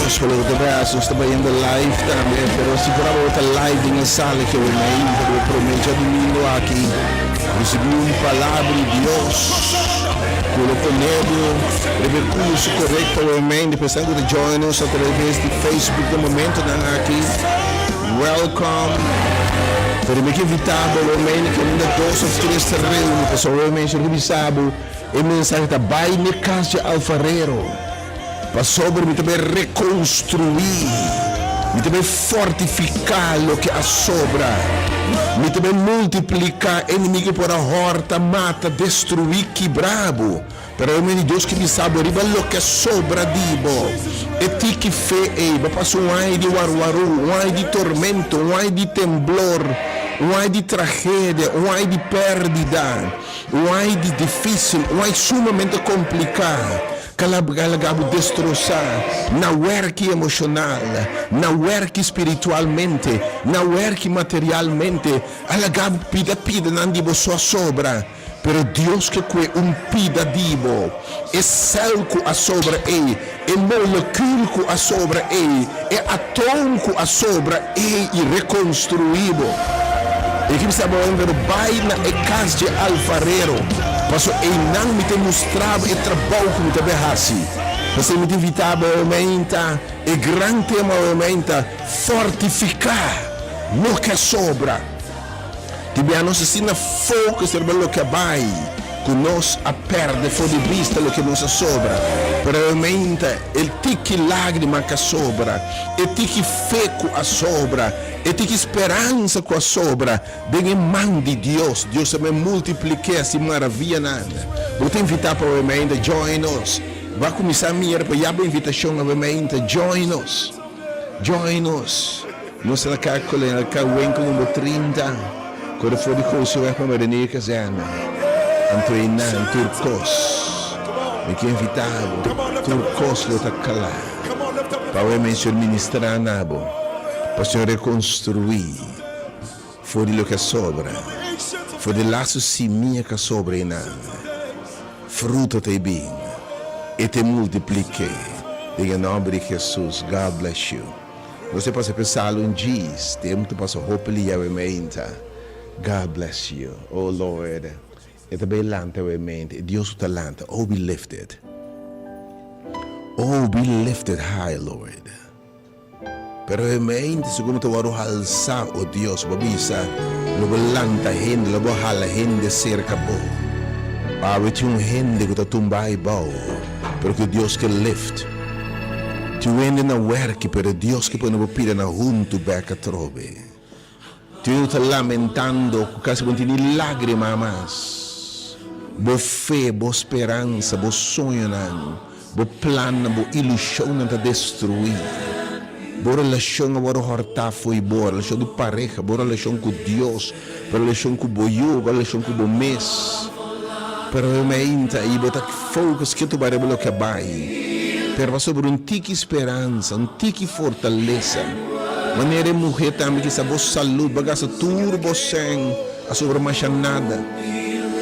Deus pelo teu braço, nós estamos indo live também, pero seguramos outra live na sala que eu venho, eu prometo domingo aqui, recebi palavra de Deus, colocou nele, recurso correto para o amém, pensando de join us através de Facebook no momento aqui, welcome, para me invitar para o amém, que ainda 2 ou 3 se reúnem, pessoal, o amém, se revisado, e mensagem está vai na casa de alfarero. Para sobre me também reconstruir, me também fortificar o que a sobra, me também multiplicar inimigo por a horta, mata, destruir, quebrado. Para o meu Deus que me sabe arriba o que sobra dibo, e ti que fé vai passar ai de waruwaru, ai de tormento, ai de temblor, ai de tragédia, ai de perdida, ai de difícil, ai sumamente complicado. Calagabo destroçar na work emocional, na work espiritualmente, na work materialmente, alagabo pida não dibo sua sobra, pero Deus que pida dibo, é celco a sobra é molecúlico a sobra é atômico a sobra e reconstruído. E que está falando vai na casa de alfarero. Passou e não me tem mostrado o trabalho que me tem assim. Você me invitava a aumentar, e grande tema aumenta, fortificar o que sobra. Tibia nós assim na foco sobre o que vai, que nós a perde fora de vista o que nos sobra. Pero aumenta o tique lágrima que sobra, o tique feco a sobra, o tique esperança que a sobra. Bem em mão de Deus, Deus também multiplica essa maravilha nada. Vou te invitar para o aumenta, join us. Vai começar a minha para a invitação ao aumenta, join us. Join us. Nós na calcula, na calwenco número 30. Quando for de curso, vai para a Marinha Casana. Antreinar turcos. Me que invitado, turcos lo tacala. Para o mencionar ministrar nabo. Para o reconstruir. Fora do que sobra. Fora de laço siminha que sobra em nada. Fruto te bem. E te multiplique. Em nome de Jesus. God bless you. Você pode pensar em dias. Tempo para hopefully eu God bless you. Oh Lord. E também lanta o mente. Deus está lanta. Oh, be lifted. Oh, be lifted high, Lord. Pero o mente, segundo tu varu alçar, oh Deus, babisa, logo lanta gente, logo hala gente cerca bo. Ave tinha gente que está tumbai bo. Pero que Deus que lift. Tu ende na work, pero Deus que põe na pira na junto beca trobe. Tu está lamentando, quase continua lágrima mais. Bo fé, bo esperança, bo sonho, bo plano, bo ilusão não está destruir. Bo relação agora horta foi boa, relação de pareja, bo relação com Deus, bo relação com o eu, bo relação com o mês. Pero eu me inta e botar focus que tu vai ver o que vai. Pero sobre tique esperança, tique fortaleza. Maneira de morrer também que essa boa saúde, bagaça turbo sem a sobre mais nada.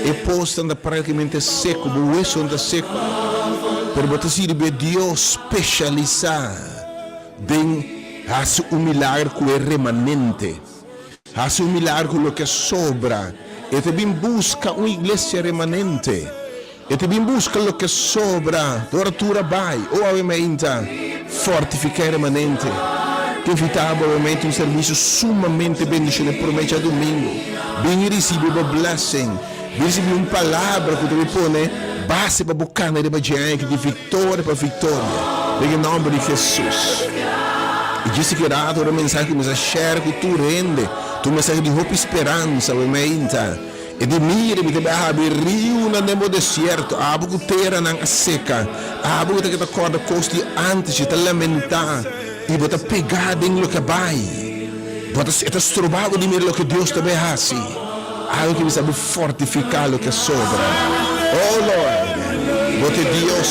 E posto anda praticamente seco, o hueso anda seco. Pero você sirve Deus especializar. Bem, hace milagre com o remanente. Hace milagre com o que sobra. E também busca uma igreja remanente. E também busca o que sobra. Doratura vai. Ou obviamente, fortificar remanente. Que invitava obviamente serviço sumamente bendecido. Promete a domingo. Bem receber a blessing. Recebi palavra que tu me põe base para buscar na de vitória para vitória. Em nome de Jesus. E disse que era a mensagem que me share que tu rende, tu mensagem de hope e esperança, obviamente. E de mira me também abrir rio no deserto, abo que terra na seca, abo que te acorda costi antes de te lamentar e bota pegar em lo que vai. Bota se te estrobado de mira lo que Deus te vê assim. Algo que me sabe fortificar o que sobra. Oh Lord, bote Deus,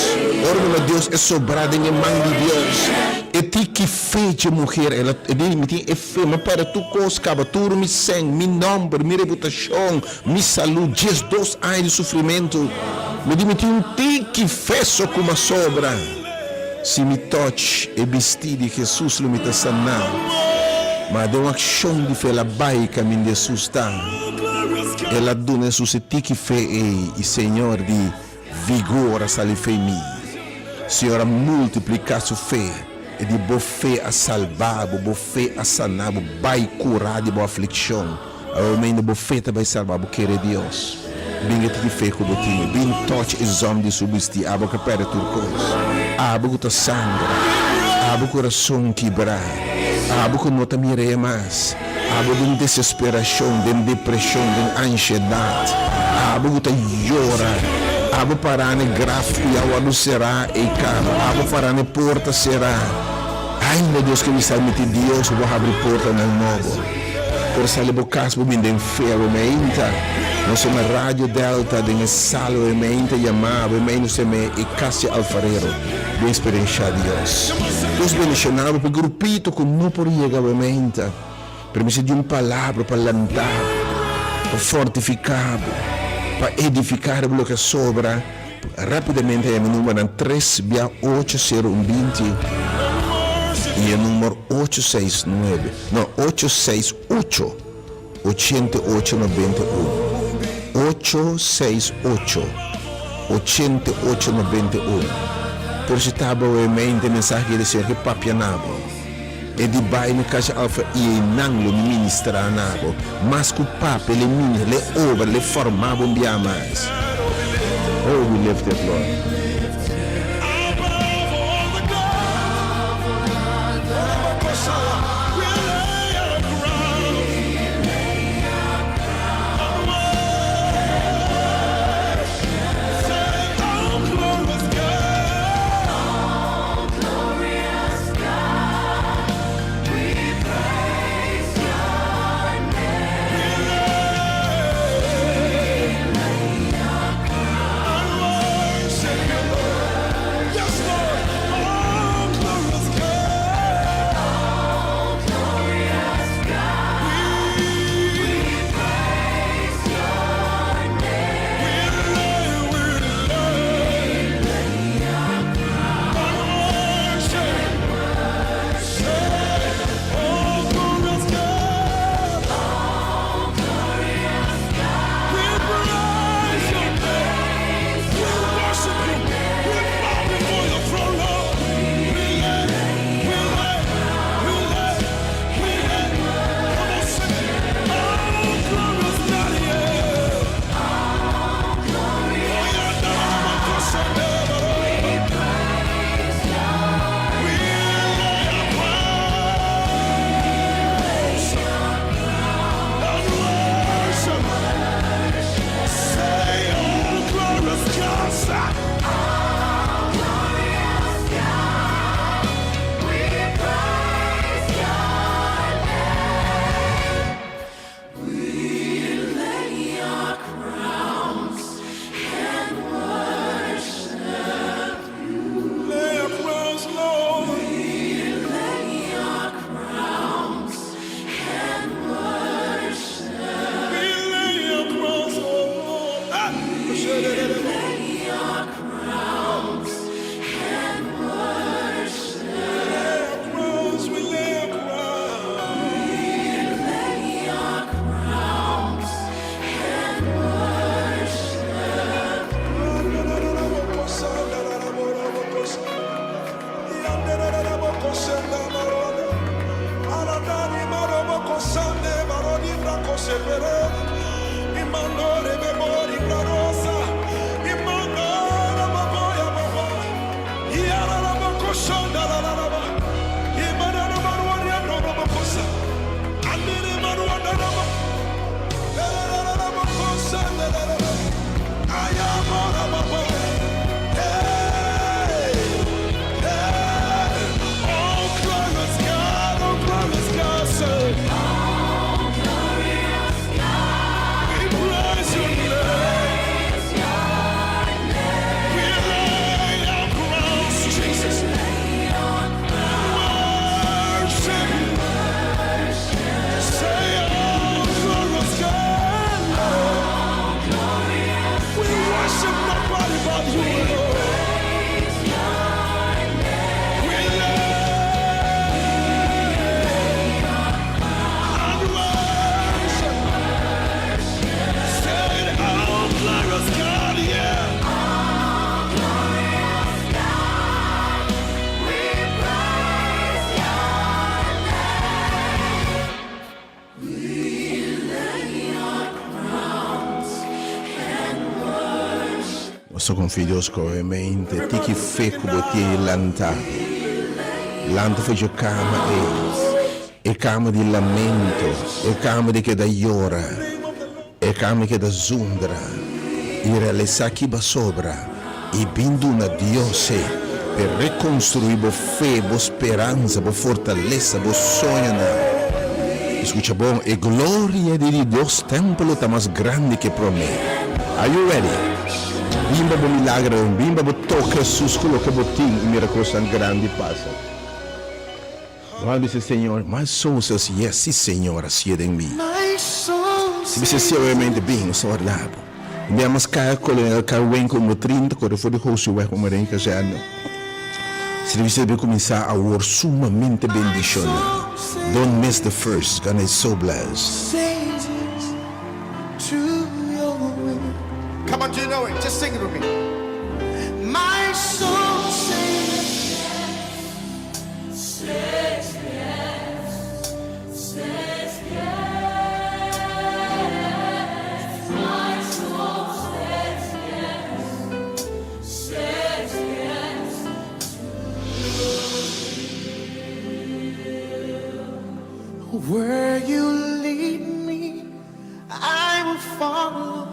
órgão de Deus é sobrado em mão de Deus. E ti que fez mulher, ela me tem fé, mas para tu coscava, tu me sangue, me nome, minha reputação, minha saúde, 2 anos de sofrimento. Me tem ti que fez só como sobra. Se me touch e vestir de Jesus lo me está sanando. Mas de uma ação de fé, ela vai caminho de Jesus está. Ela dona Jesus tique fé e Senhor de vigor a sali fé mim. Senhor multiplicar sua fé e de boa fé a salvar, boa fé a sanar, vai curar de boa aflição. O meio de boa fé vai salvar, bo querer Deus. Bem que fé com o time, bem touch e zom de subsistir, abo que perde turcos, abo que sangue, abo coração quebrar, abo que não te mire mais, abo de desesperação, de depressão, de ansiedade, abo que llora, abo parar no gráfico e a luz será e cara, abo parar na porta será. Ai meu Deus que me salve de Deus, vou abrir porta no novo. Por salir do casco, me dê fé, me entra. Nós somos a Rádio Delta, de Salo, me entra chamado, me entra e Cássio Alfarero, bem experiência de Deus. Deus bendicionado para o grupito que não por chegar, me entra. Permite de uma palavra para lançar, para fortificar, para edificar o que sobra. Rapidamente, é o número 3-80120. E o número 868 8891 868 8891. Por se estava o mente mensagem de Senhor que papia nabo e de bai no caixa alfa e nanglo ministra nabo mas que o papo ele ministra ele obra ele formava um dia mais. Oh, we lift it, Lord. posso confidios coemente, ti chi fecubo ti lanta. Lanta fece cama e cama di lamento, e cama di che da iora, e cama che da zundra, ira le sacchi ba sopra, e binduna Diose per reconstruir bo fé, bo speranza, bo fortaleza, bo sonho. Escucha bom, e glória de Deus templo está mais grande que promete. Are you ready? Bimba bo milagre, bimba bo toca sus coloca botim e miracolo tão grande passa. Glória dice Senhor, my soul says yes, sim Senhor, assim em mim. Se você se realmente bem, só lado. Minha mascara colher carwen como 30, quando for de hoje vai como renca já não. Se você deve começar a ouvir sumamente bendicionado. Don't miss the first, God is so blessed. Come on, do you know it? Just sing it with me. My soul says yes, says yes. My soul says yes. Where you lead me, I will follow.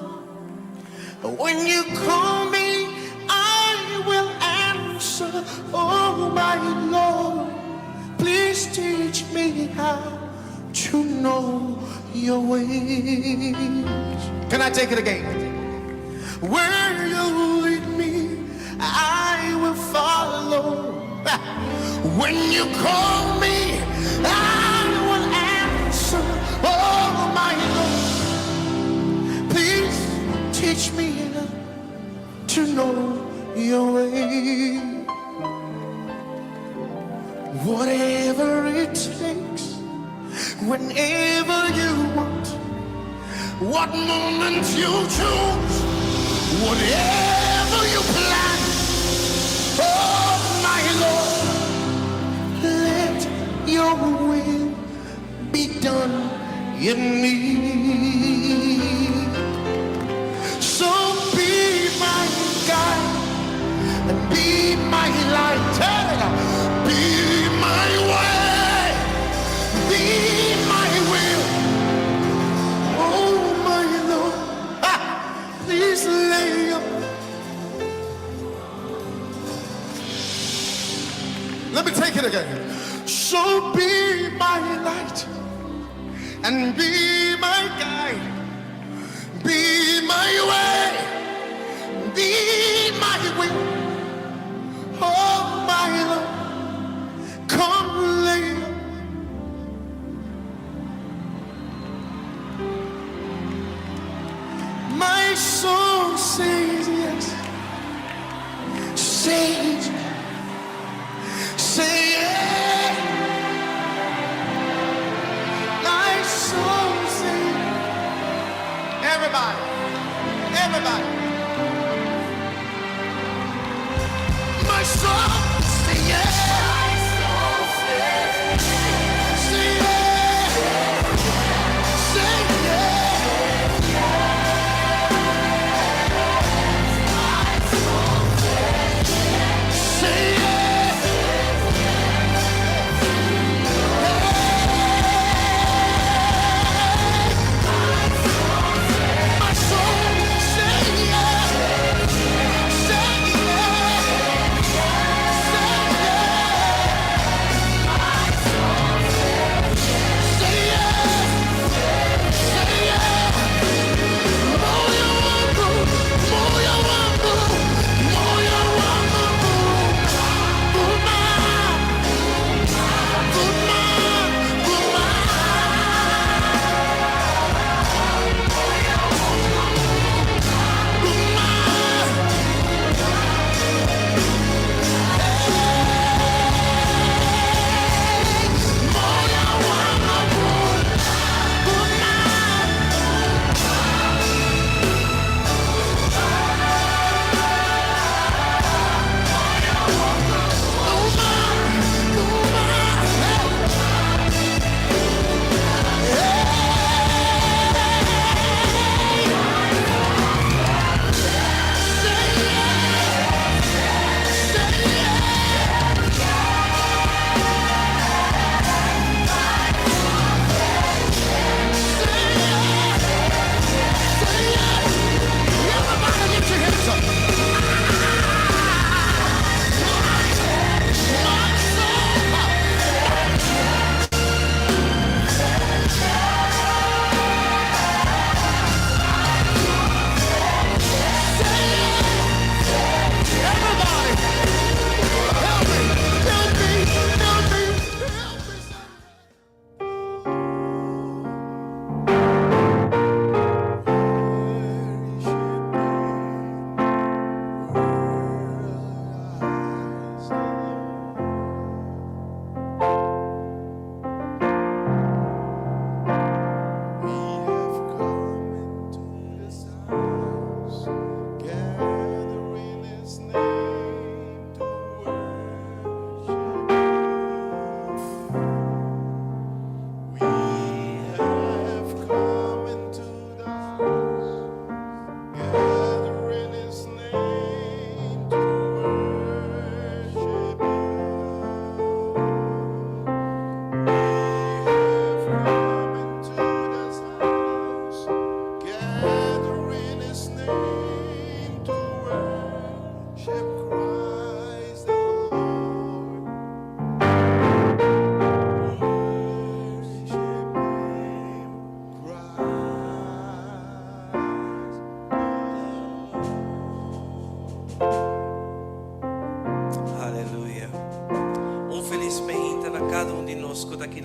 When you call me, I will answer. Oh my Lord, please teach me how to know your ways. Can I take it again? Where you lead me, I will follow. When you call me, I will answer. Oh my Lord, please teach me to know your way. Whatever it takes, whenever you want, what moment you choose, whatever you plan. Oh my Lord, let your will be done in me. So be my guide and be my light. Be my way, be my will. Oh my Lord, please lay up. Let me take it again. So be my light and be my guide. Be my way, be my will. Oh my Lord, come lay. My soul says yes. Say yes. My soul says. Everybody. My soul say yes. Say yes. Say yes. Say yes. My soul say yes.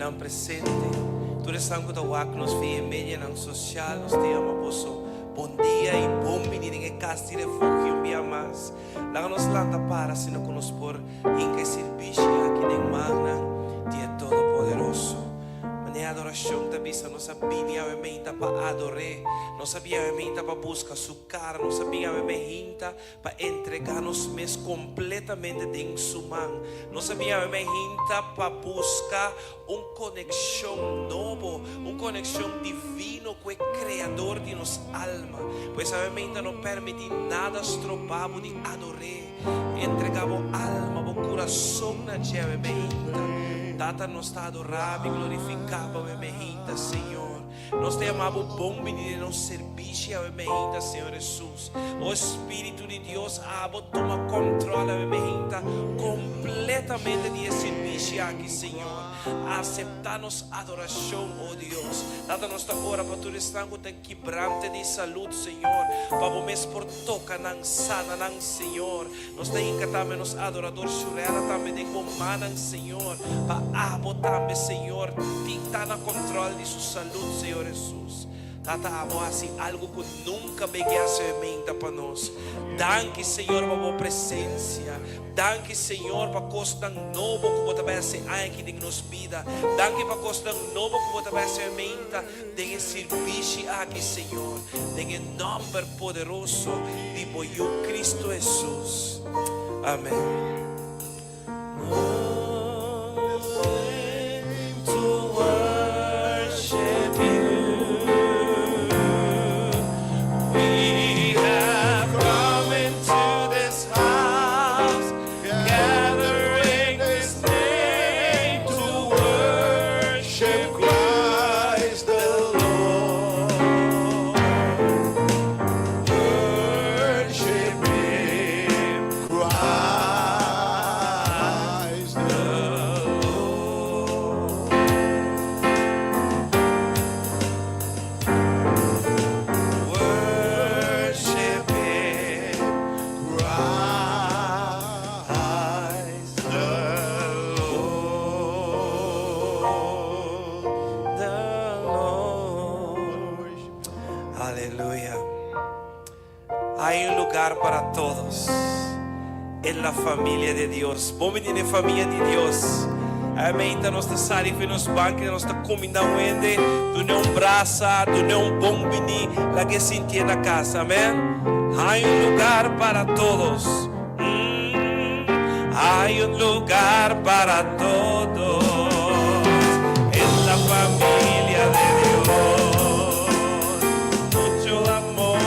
ng presente. Tulisang ko tawag nos via media ng social, nos te ama poso. Bom dia e bom menino em casa de refúgio, via mais. Lá nos lanta para se não conosco por em que serviço aqui nem magna, dia todo poderoso. Mané adoração também se não sabia a menta para adorar, não sabia a menta para buscar sua cara, não sabia a menta para entregar-nos mes completamente em sua mão, não sabia a menta para buscar conexão novo, conexão divino com o Criador de nossa alma, pois a menta não permite nada estropado de adorar, entregamos alma, o coração na tia menta. Tata nos está adorando e glorificava a menta, Senhor. Nós te amamos bom menino, nos serviço a menta, Senhor Jesus. O Espírito de Deus, toma controle a menta completamente de serviço aqui, Senhor. Aceptar-nos adoração, oh Deus. Tata nos está ora para tu estango tem quebrante de saúde, Senhor. Para o mês por toca nang sana nang Senhor. Nós te encantamos nos adoradores churela também de comandam, Senhor. Para abo também, Senhor, está na controle de sua saúde, Senhor Jesus. Tata amo assim algo que nunca veíase a menta para nós. Danke, Senhor, para a tua presença. Danke, Senhor, para coisa novo que você vai ser aqui em nossa vida. Danke para coisa novo que você vai ser a menta de serviço aqui, Senhor. Em nome poderoso de o Cristo Jesus. Amém. Para todos en la familia de Dios. Vamos en la familia de Dios. Amém. Então, nós estamos aqui nos bancos, nós estamos combinando onde tu não braça, tu não bombini, lá que se entende na casa. Amém. Há lugar para todos. Há lugar para todos en la familia de Dios. Mucho amor.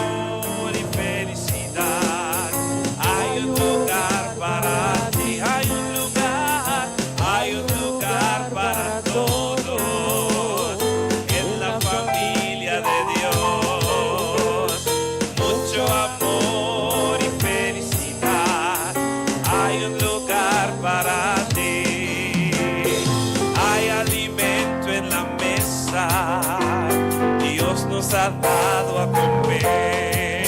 Nos ha dado a comer.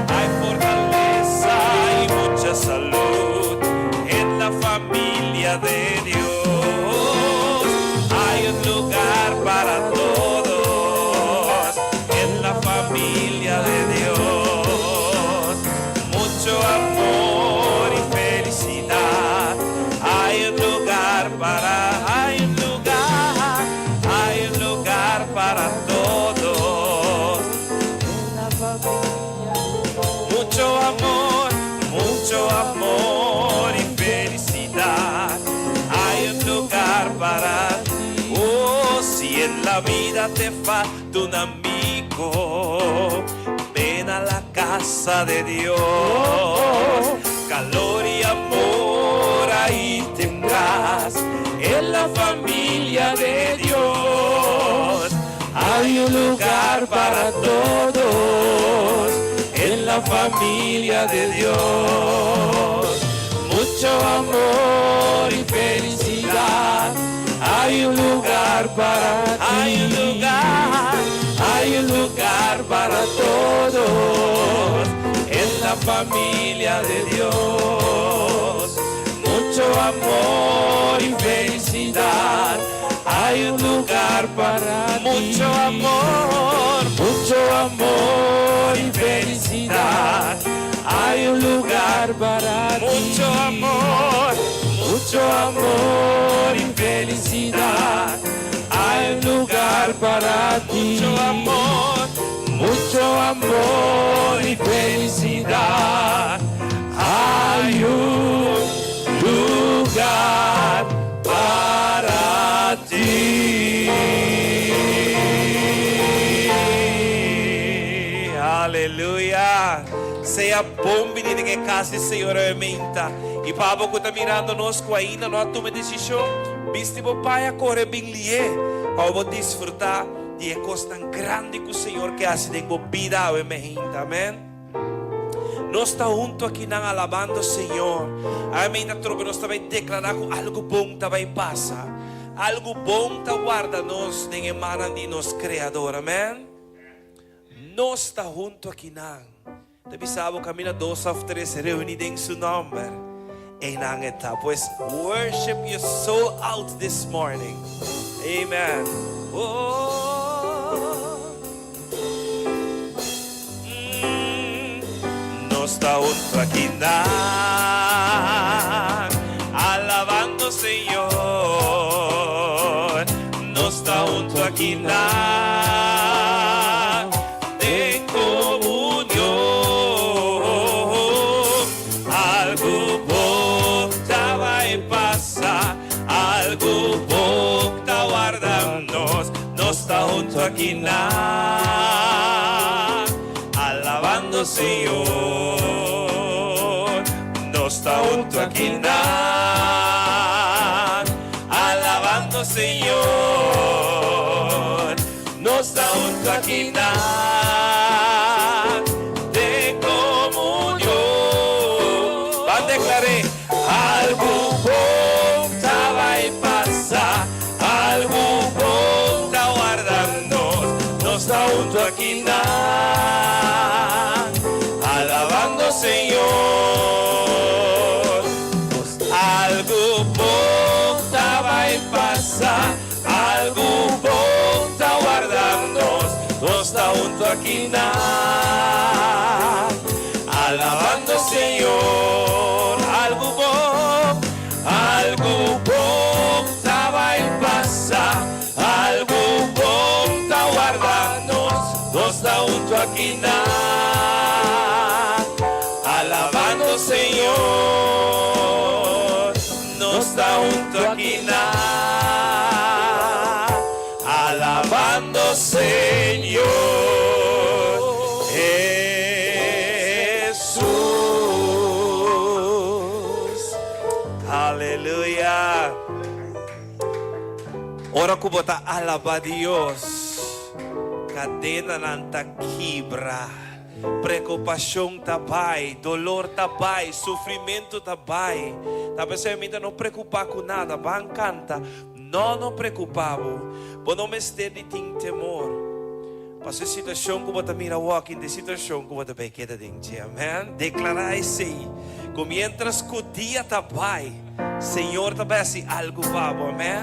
Hay fortaleza y mucha salud en la familia de Dios. Hay un lugar para todos en la familia de Dios. Mucho amor y felicidad. Hay un lugar para, hay un lugar para todos. Mucho amor y felicidad. Hay un lugar para ti. Oh, si en la vida te falta un amigo, ven a la casa de Dios. Calor y amor ahí tendrás en la familia de Dios. Hay un lugar para todos en la familia de Dios. Mucho amor y felicidad. Hay un lugar para ti. Hay un lugar para todos en la familia de Dios. Mucho amor y felicidad. hay un lugar para mucho amor y felicidad. Hay un lugar para mucho amor y felicidad. Hay un lugar para ti, mucho amor y felicidad. Hay un lugar para ti. Aleluia. Seja bom menino que casa do Senhor aumenta. E para que está mirando nós com ainda não toma decisão. Viste o pai a correr bem lié. Para desfrutar de coisas tão grandes que o Senhor que hace de vida aumenta. Amém. Nós está junto aqui não alabando o Senhor. Amém. Na troca nós vai declarar que algo bom vai passar. Algo bom está guarda nós de emana de nos Criador. Amém. Nós está junto aqui não. Tapi sabe kami na 2 of 3 reunidos em seu nome. E nang eta, pues worship your soul out this morning. Amen. Oh. No está junto aquí nang, alabando al Señor. No está junto aquí nang, de comunión. Algo bom vai passar, algo bom está guardando-nos. Não está junto aqui na, alabando o Senhor. Não está junto aqui na, alabando o Senhor. Não está junto aqui na. Algo bom vai passar, algo bom está guardando-nos. Não está junto aqui na, alabando o Senhor. Algo bom vai passar, algo bom está guardando-nos. Não está junto aqui na, alabando o Senhor. Algo bom vai passar, algo bom está guardando-nos. Não está junto aqui na, alabando o Senhor. Não está junto aqui na, alabando o Senhor. Aleluia. Ora ko bota alaba Dios. Cadena nanta quebra. Preocupação tabai, dolor tabai, sofrimento tabai. Talvez você ainda não preocupar com nada, vai canta. Não preocupavo. Por não me esteja de temor. Para a situação que você mira walking, de situação que você vai quedar dentro. Amém. Declarar isso. Que mientras que o dia tabai, Senhor também assim algo pavo, amém?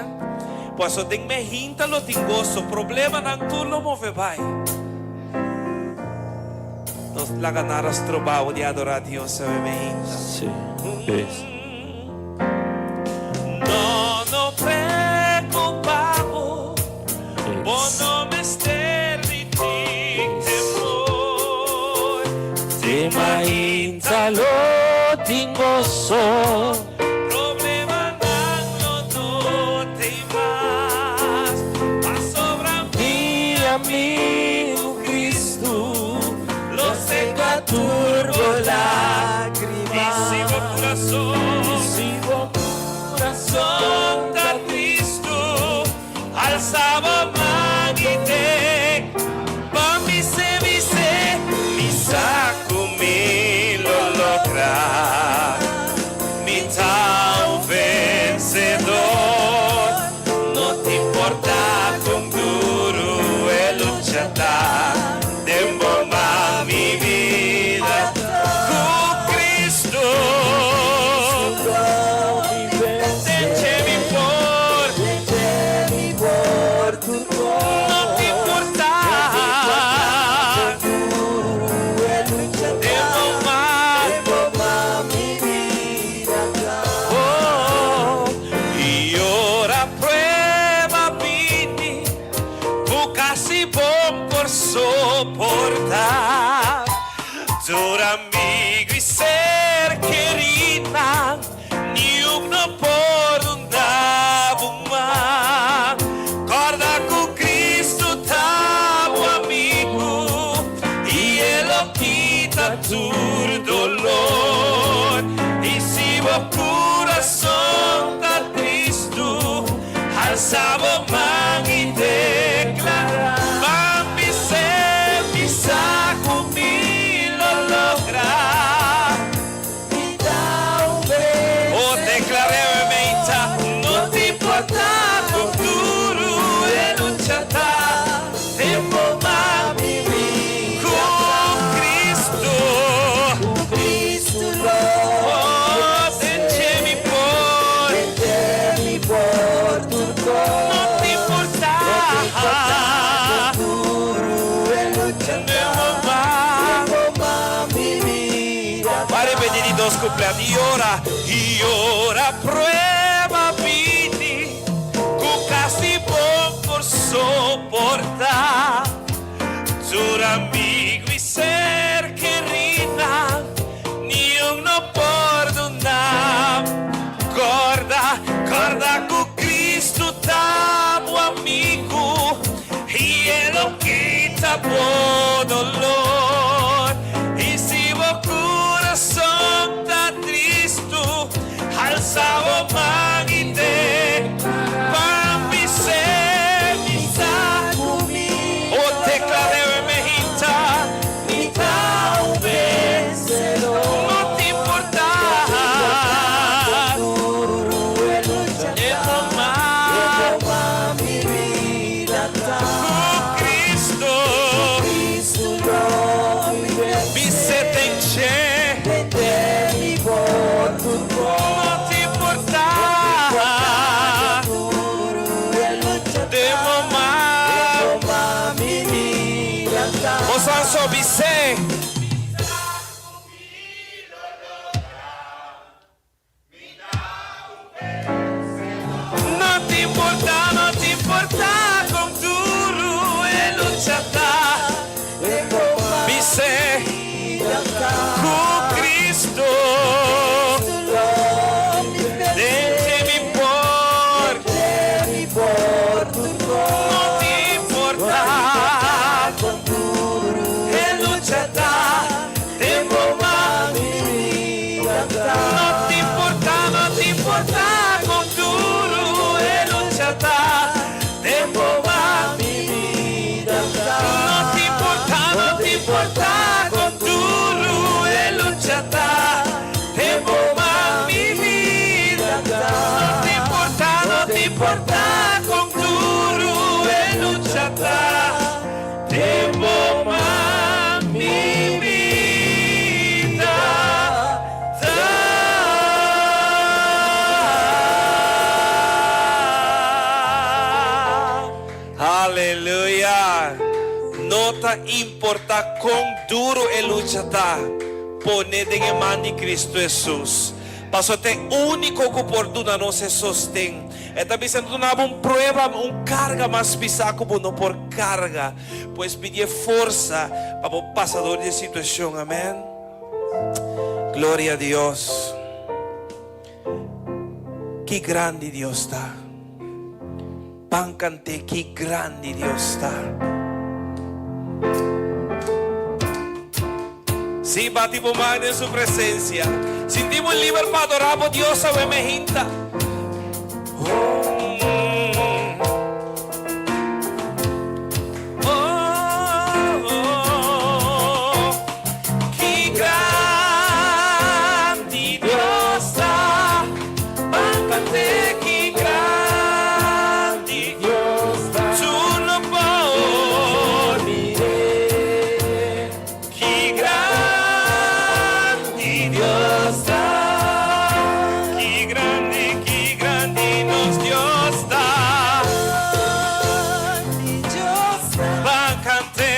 Pois eu tenho me hinta lo tenho gozo, problema não tu não move vai. Nós lá ganaras trabalho de adorar a Deus, amém? Sim. Não preocupavo, por não me ter de ti temor. Te mainta lo tengo so. Problema não tem mais. Mas sobra Mi amigo Cristo, lo seco a turbo lágrimas. Disivo coração da Cristo, alçava magnite, bambi se mi saco mi lo logra, mi ta amigo y ser querida, ni uno por un dabuma. Corda con Cristo tamo amigo, y Él lo quita tu dolor. Y si vos corazón está triste, alza vos man y declara, mami se misa conmigo lo logra. Oh, declaré meita, no te importa con duro de lucha ta, tempo mami con Cristo. Oh, dencemi por, no te importa, tempo mami. Pare vedi dos cumpleaños y ora prueba vini, con casi bon por soportar. Tu amigo y ser querida, ni uno perdona. Corda con Cristo tamo amigo, y Él lo quita por dolor. Y si vos corazón está triste, alza vos man y te mami se misa conmigo. Oh, declaré mejita, no te importa. So be say, no te importa con duro e luchata. Dice con Cristo, déjeme por, no te importa. No te importa con duro e luchata, tempo va mi vida. No te importa con duro e luchata, tempo va mi vida. No te importa con duro e luchata, tempo va mi vida. Aleluya. No te importa con duro e luchata, ponete en mano de Cristo Jesús. Pastor, tem único oportunidade não se sostém. É também sendo uma prueba, carga mais pisar como não por carga, pois pedir força para o passador de situação. Amém. Glória a Deus. Que grande Deus está. Pancante, que grande Deus está. Si batimos más en su presencia, sentimos el libre para adorar a Dios a Bemejinta. Que grande Dios está, báncate, que grande Dios está. Tú no puedes olvidar, que grande Dios está, que grande nos Dios está. Báncate,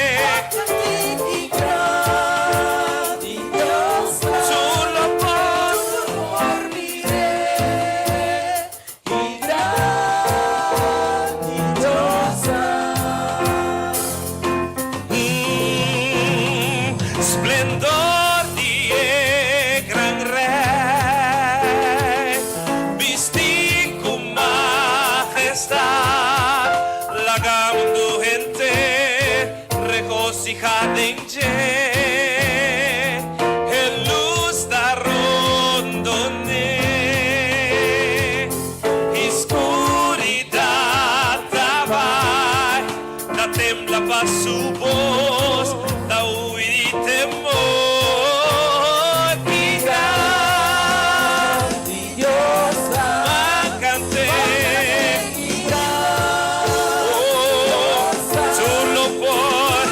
esplendor de Kadengje, luz da rondone, escuridad trabai, da tembla pa su voz, da huir y temor, Grande Dios, cante, grande solo por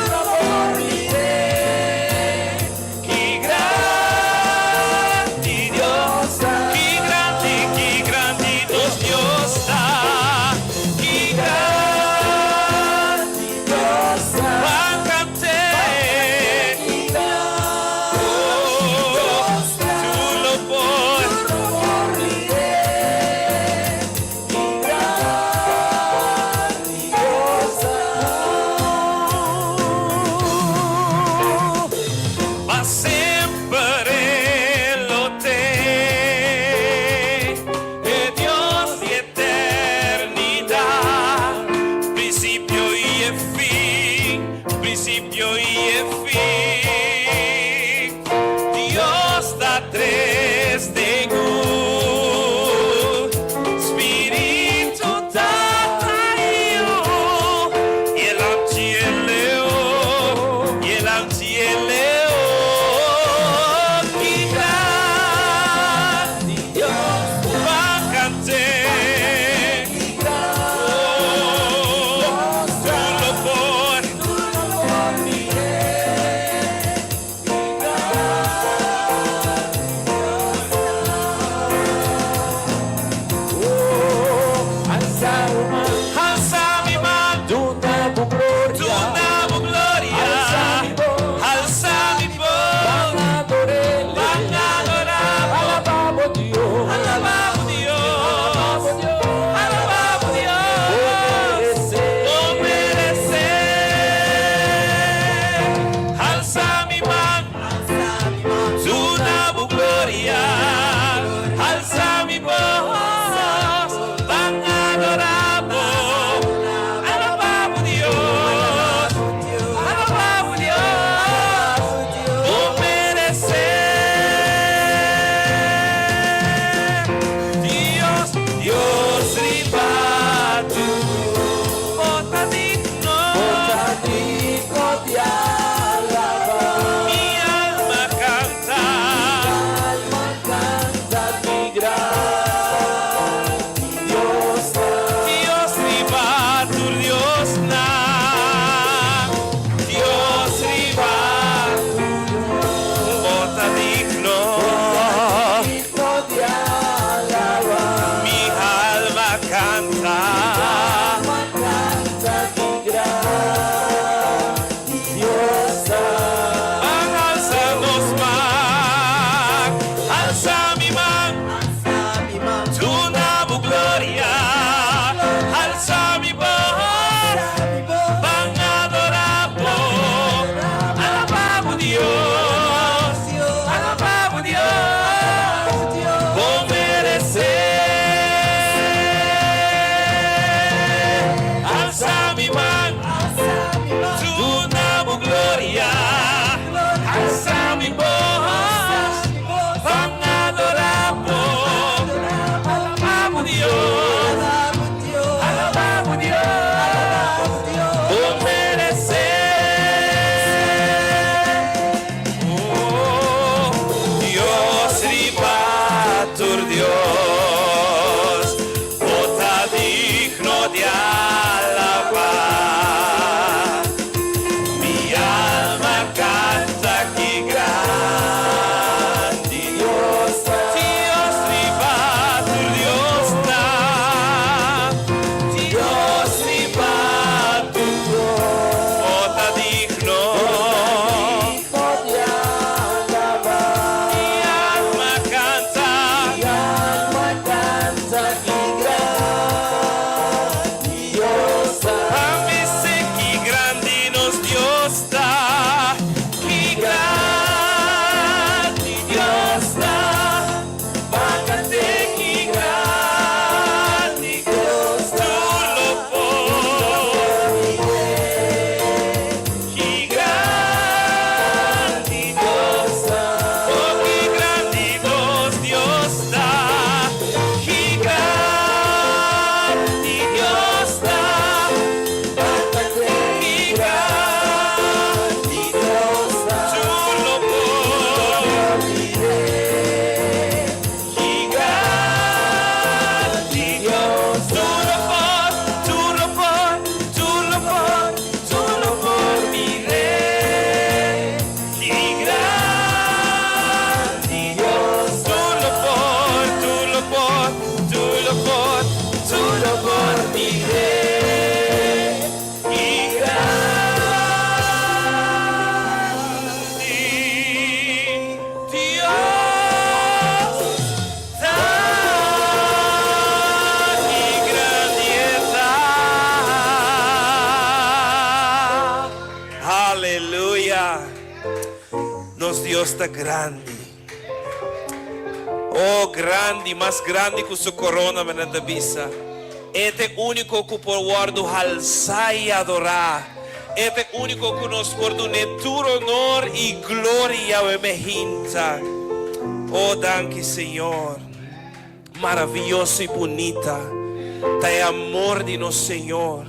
Deus está grande. Oh, grande, mais grande que o seu corona, menina bisa. Este único que por guardo alçar e adorar. Este único que nos por do neturo honor e glória o emerginta. Oh, danke, Senhor. Maravilhoso e bonita. Tá é amor de nosso Senhor.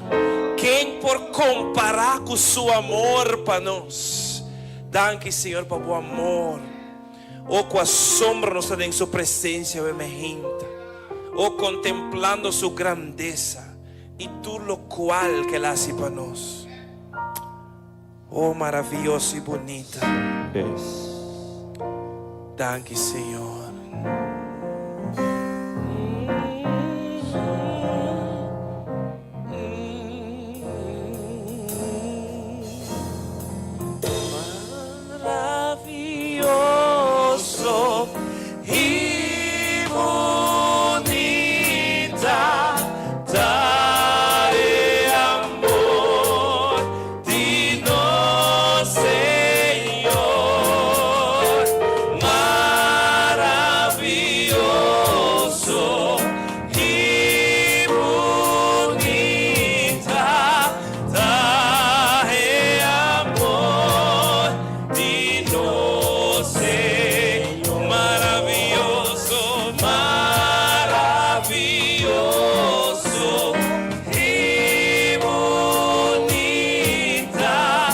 Quem por comparar com seu amor para nós? Danke, Senhor, para o amor. Oh, com a sombra nos tem sua presença emergente. Oh, contemplando sua grandeza e tudo lo qual que ela hace para nós. Oh, maravilhoso e bonita. Danke, Senhor. Maravilhoso e bonita, é amor de nosso Senhor. Maravilhoso e bonita,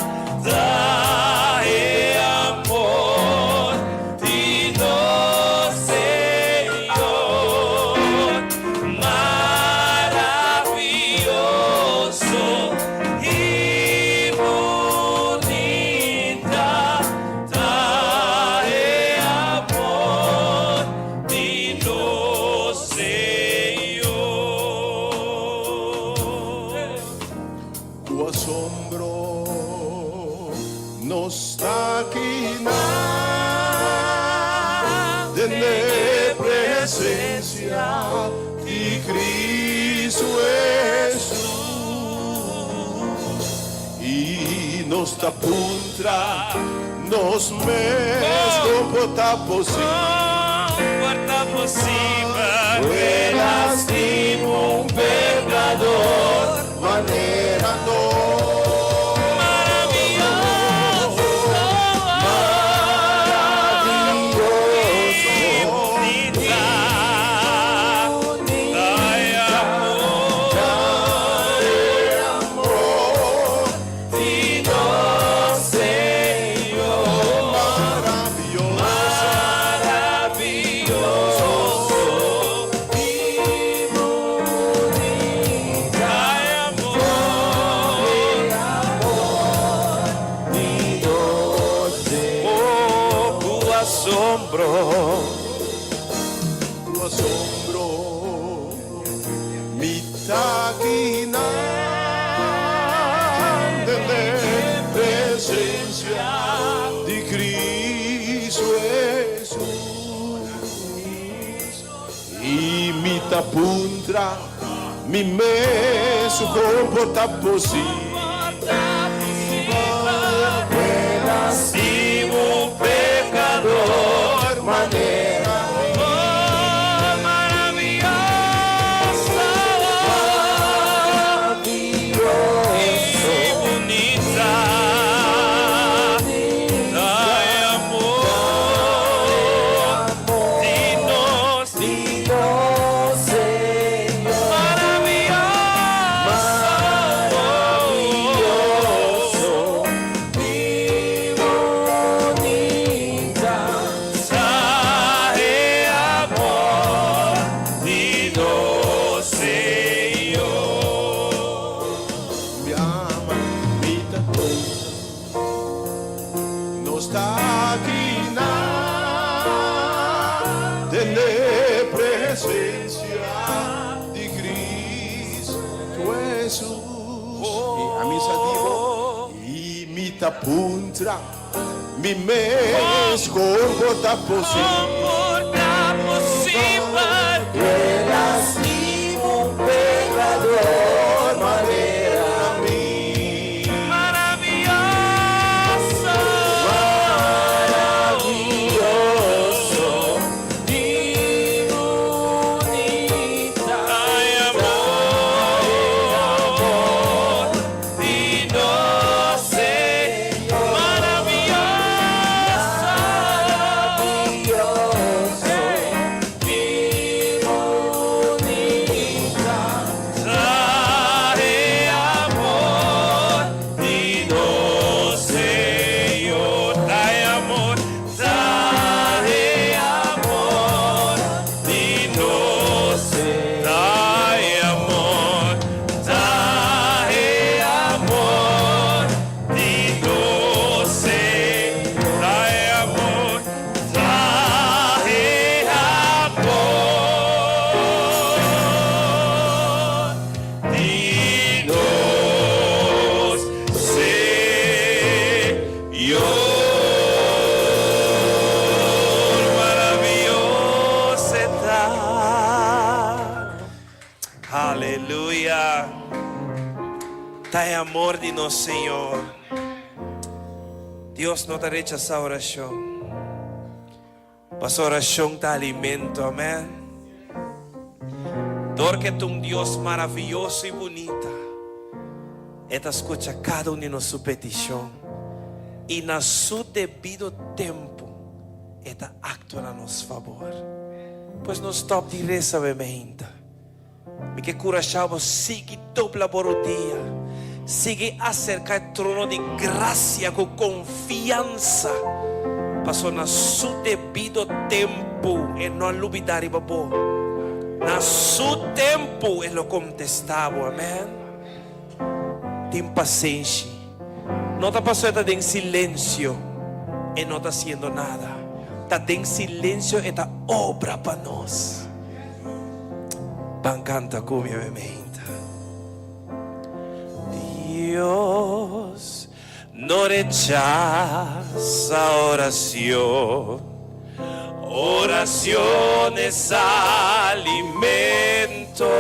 é amor de nosso Senhor. Maravilhoso, maravilhoso e bonita, é amor de nosso Senhor. Maravilhoso e bonita, é amor de nosso Senhor. Tu asombro no está aqui nada de presencia de Cristo Jesús y nos da puntra nos mesmo tá possível. Guarda possível, Relastimo un pecador, manera no. maravilhoso, bonita, dai amor de nosso Senhor. Maravilhoso e bonita, dai amor. Oh, tu asombro. Tu asombro mi taquinante de presencia de Cristo Jesús y mi tapuntra mi meso comporta posible. Relastimo un pecador, Manera oh, maravilhosa e bonita, dai amor de nosso Senhor. Maravilhoso e bonita, é amor de nosso Senhor. mi ama, mi tapuntra no está aquí nada de presencia de Cristo Jesús. Y a mí se dijo, y mi tapuntra, mi mes comporta posible. Comporta possível, Relastimo un pecador, manera mí. maravilhoso Está amor de nos, Señor. Dios no te rechaza oración. Pues oración te alimento, amén. Porque tú un Dios maravilloso y bonita. Esta escucha cada uno de su petición. Y en su debido tiempo, esta actúa a nos favor. Pues no stop de recebimento. Me que curachamos sigue dobla por el día. Sigue acerca del trono de gracia con confianza. Pasó en su debido tiempo. Y no olvidar, babó. En su tiempo Él lo contestaba. Amén. Ten paciencia. No está pasando en silencio. Y no está haciendo nada. Está en silencio. Esta obra para nos. Van canta cumbia mementa. Dios no rechaza oración. Oración es alimento.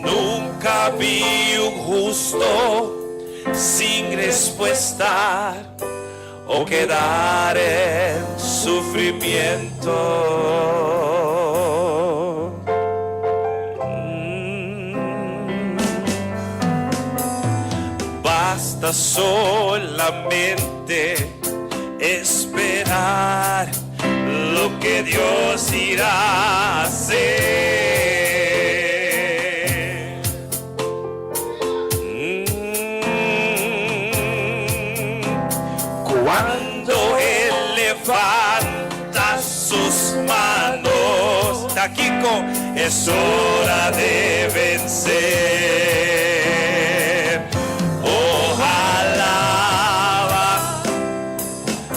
Nunca vi un justo sin respuesta o quedar en sufrimiento. Basta solamente esperar lo que Dios irá a hacer. Cuando Él levanta sus manos, Taquico, es hora de vencer. Alaba,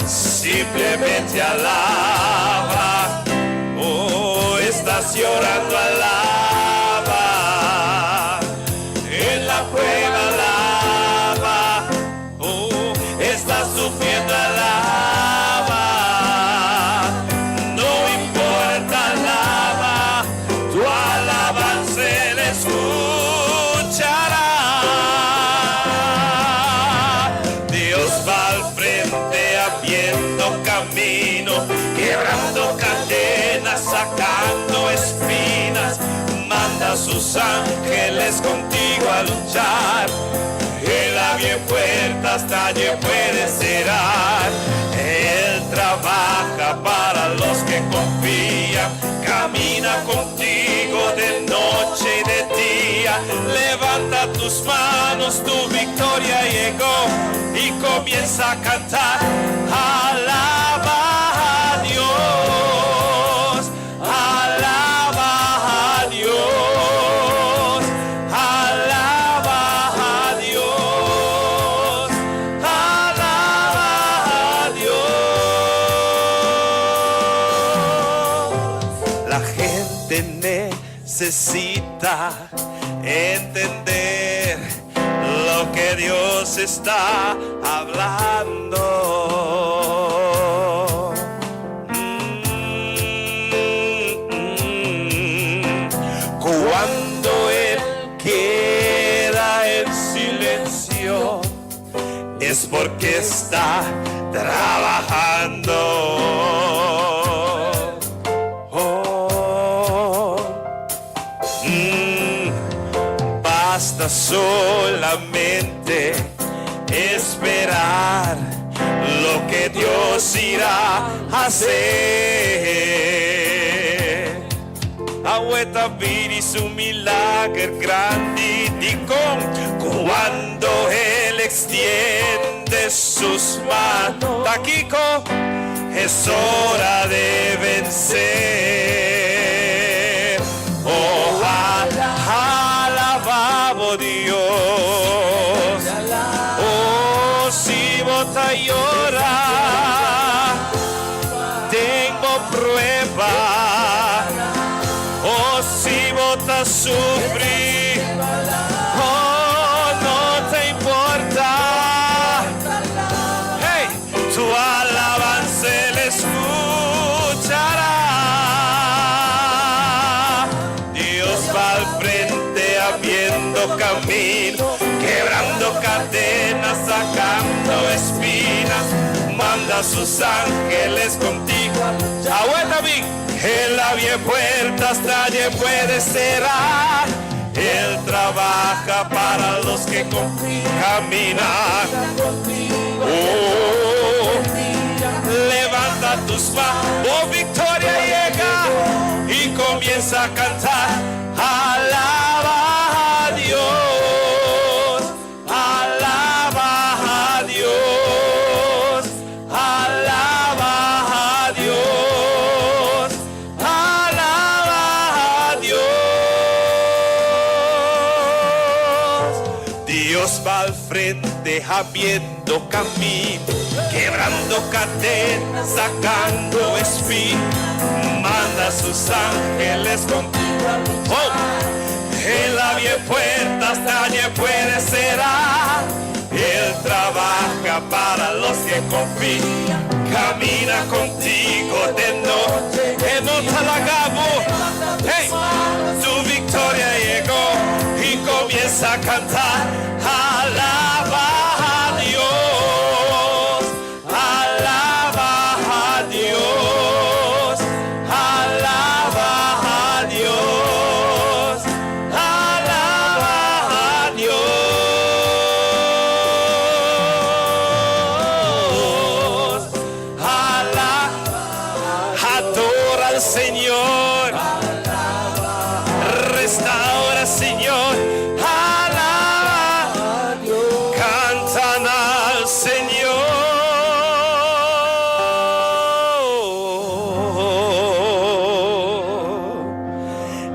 simplemente alaba. Oh, estás llorando, alaba. En la prueba, alaba. Oh, estás sufriendo, alaba. No importa, alaba. Tu alabanza Él escuchará. Dios va al frente abriendo camino, quebrando cadenas, sacando espinas. Manda a sus ángeles contigo a luchar. Él abre puertas, nadie puede cerrar. Él trabaja para los que confían. Camina contigo de noche y de día. Levanta tus manos, tu victoria llegó. Y comienza a cantar. Alaba a Dios. Alaba a Dios. Alaba a Dios. Alaba a Dios. La gente necesita entender lo que Dios está hablando. Cuando Él queda en silencio, es porque está trabajando. Basta solamente esperar lo que Dios irá a hacer. Agüeta viri su milagro grande y cuando Él extiende sus manos, Taquico, es hora de vencer. Ojalá, alabamos Dios. Oh, si vota llora, tengo prueba. Oh, si vota sufrir, oh, no te importa. Hey, tu alabanza Él escuchará. camino, quebrando cadenas, sacando espinas, manda a sus ángeles contigo. Aguanta bien, Él abre puertas, nadie puede cerrar. Él trabaja para los que caminan. Oh, levanta tus manos, oh, victoria llega y comienza a cantar. Alaba a Dios, alaba a Dios, alaba a Dios, alaba a Dios. Dios va al frente abriendo camino, quebrando cadenas, sacando espinas, manda a sus ángeles contigo. Oh, Él abre puertas, nadie puede cerrar. Él trabaja para los que confían, camina contigo de noche, que no te hagamos. Hey, tu victoria llegó y comienza a cantar. Alaba a Dios, alaba a Dios, alaba a Dios, alaba a Dios, adora al Señor, restaura, Señor. Cantan al Señor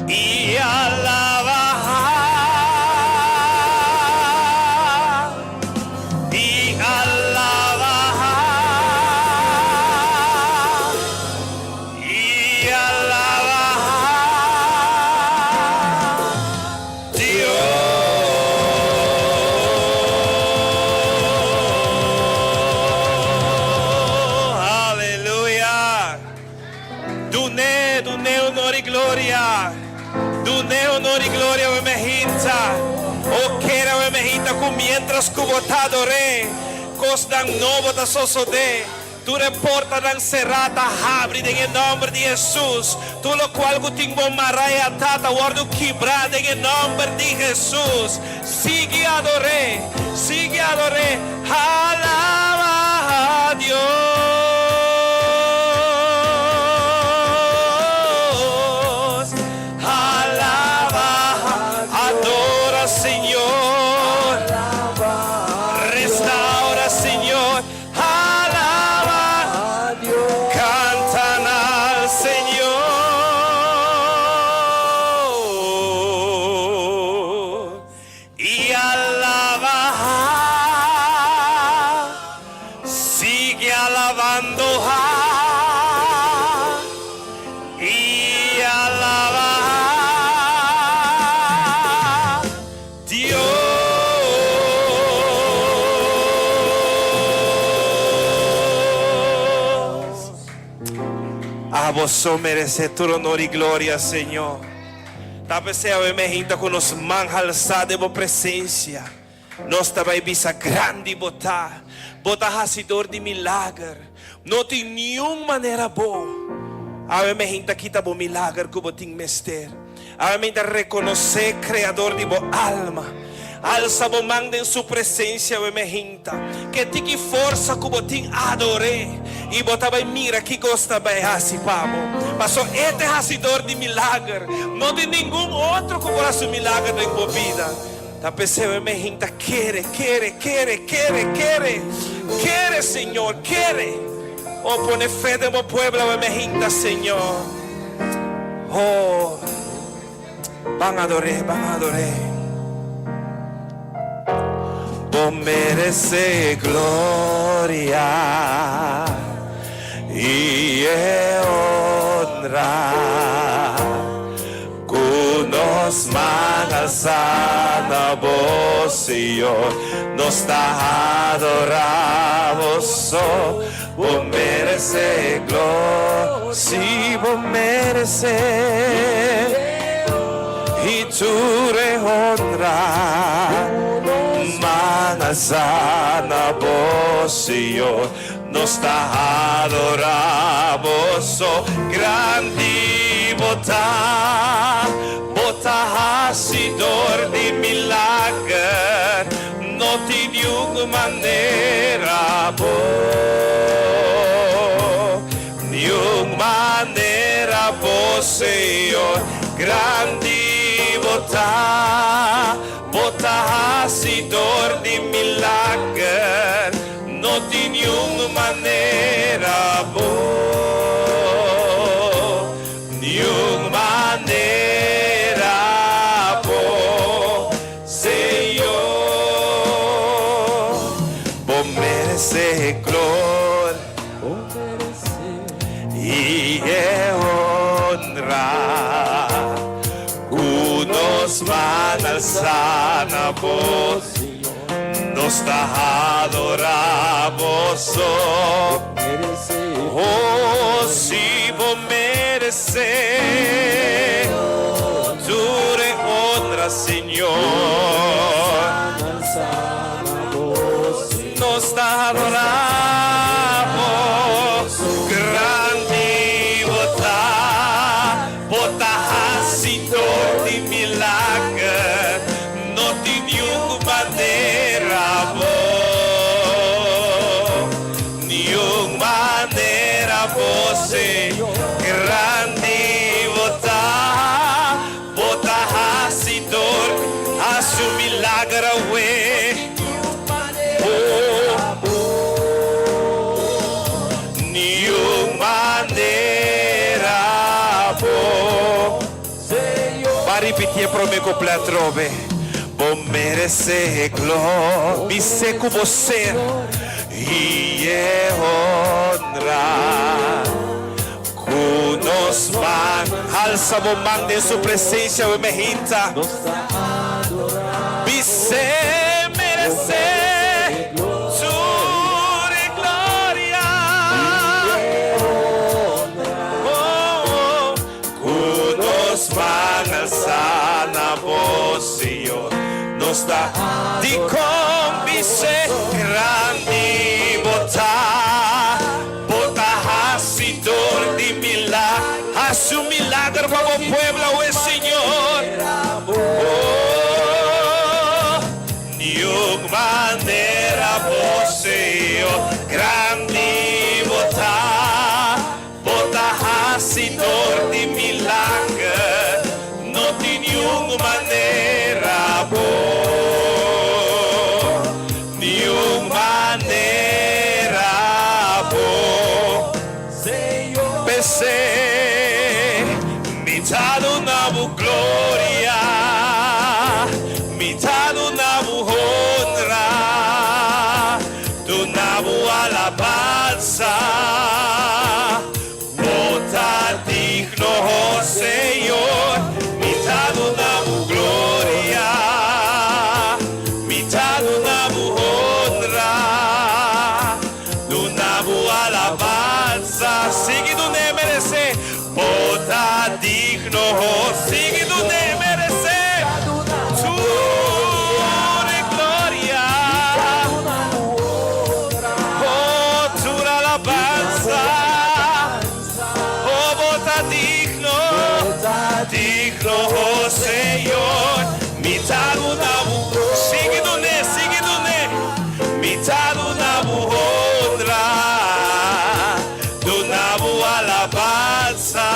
y alaba y alaba y alaba Dios. Dune honor y gloria. Dune honor y gloria we mehita. O kera we mehita ku mientras kubotadore. Kosdang novo da sosode. Tu reporta ng serata habri en nombre de Jesús. Tu lo cual guting maraya tata wardu quebrada en nombre de Jesús. Sigue adore. Sigue adore. Alaba a Dios. Señor, restaura, Señor, alaba, cantan al Señor y alaba, sigue alabando y alaba. A vos merece tu honor y gloria, Señor. Talvez sea a mejinta com nos mãos alçadas de vossa presença. Nós também visa grande botar racidor de milagre. Não tem nenhuma maneira boa. A mejinta quita bo milagre que bo tem mester. A mejinta reconhecer Criador de bo alma. Alça bo manda em sua presença, o mejinta. Que tique força que bo tem adore. E botava mira que gosta bem assim, pabo. Mas só este racidor de milagre. Não tem nenhum outro que faça milagre em sua vida. Tá pensando, minha gente, quer, Senhor, quer. Oh, pone fé no meu pueblo, minha gente, Senhor. Oh, van a adorar. Vos merece gloria y honra. Nos manalzada vos, Señor, nos da adoramos, vos merece gloria, si vos merece y tu honra. Manal sana vos, Señor, nos adoramos, oh grandi bota hasidor di milagre, no ti nung manera nung manera Señor, grandi bota hasidor di milagre, no ti nung manera nung manera Señor, vos mereces gloria y honra, unos manal sana vos, nos adoramos, oh si vos mereces tu honra, Señor, nos adoramos, grandi bota hasidor di milagre, no ti nung manera nung manera Señor, grandi bota hasidor, a su milagro nung manera Paripiti pro me completo robe, vos mereces gloria, mi seco você y honra. Nos van, alza vos man en su presencia, vos me hinta. Dice merece su gloria. Nos van alzar voz, Señor, nos da di convice grandi bota hasidor di milagro, a su milagro como pueblo, oh Señor. Nung manera vos, Señor, grandi bota hasidor di milagro, no ti nung manera nung manera Señor, pensé mitad una gloria, mitad una honra, tu nabu alabanza, bota digno, Señor, mitad una gloria, mitad una honra, tu nabu alabanza, sigue tu ne merece, bota digno, sigue tu ne merece, tu gloria, oh tu alabanza, oh bota digno, Señor, mitad una sigue tu ne, mitad una honra, tu nabu alabanza,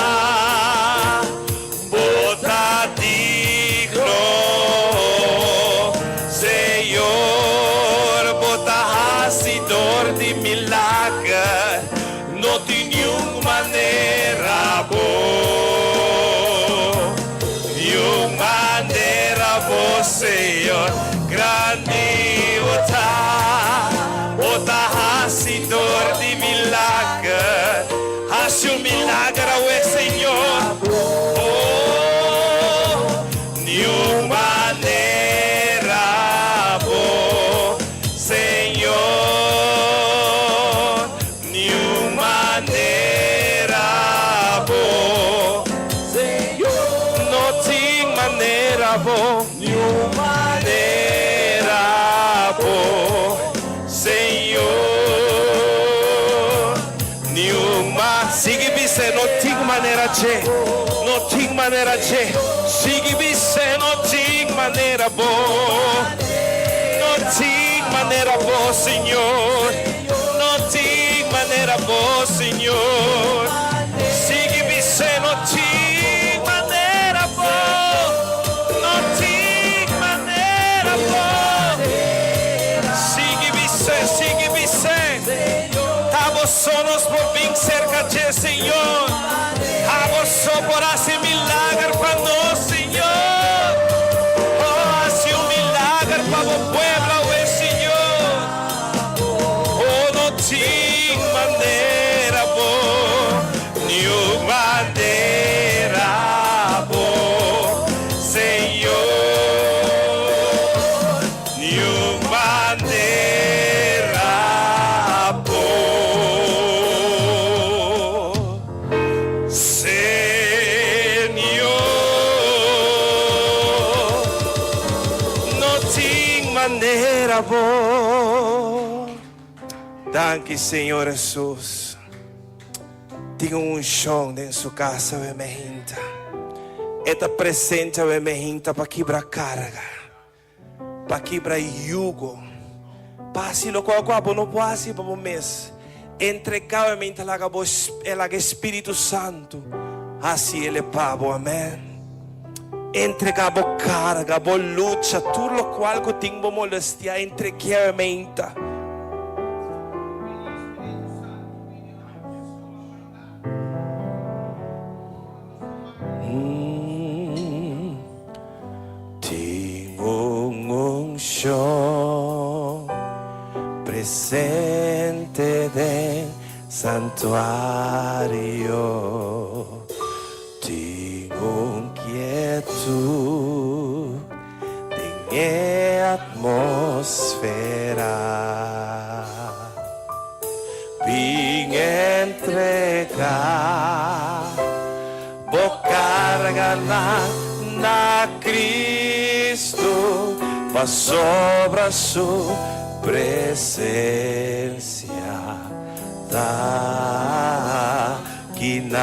bota digno, Señor, bota hasidor di milagre, no ti nung manera nung manera Señor, grandi bota hasidor di milagre, hace un milagro, oh Señor, nung manera Señor, nung manera Señor, no ting manera maneira de, não tem maneira de. Sigue você, não tem maneira boa. Não tem maneira boa, Senhor. Não tem maneira boa, Senhor. Sigue você, não tem maneira boa. Não tem maneira boa. Sigue você. Sonos por vir cerca de Senhor. Vos por hacer milagre para nós, Senhor. Oh, hace milagre para o pueblo, oh, Senhor. Oh, não tem maneira boa, nenhuma maneira boa, Senhor. Nenhuma maneira boa, Senhor. Não tem maneira boa. Danke, Senhor Jesus. Tenho chão em sua casa, minha gente. Esta presente, minha gente, para quebrar carga, para quebrar jugo. Pasi lo qual não pode para o mês. Entregar minha mente ao Espírito Santo. Assim ele pavo, amém. Entregar a carga, a luta, tudo o qual que tenho molestia, entregar a mente. Tengo chão presente del santuario. Tengo quietud en atmosfera. Vim entregar, vou cargar na Cristo, para sobre su presencia. Aqui na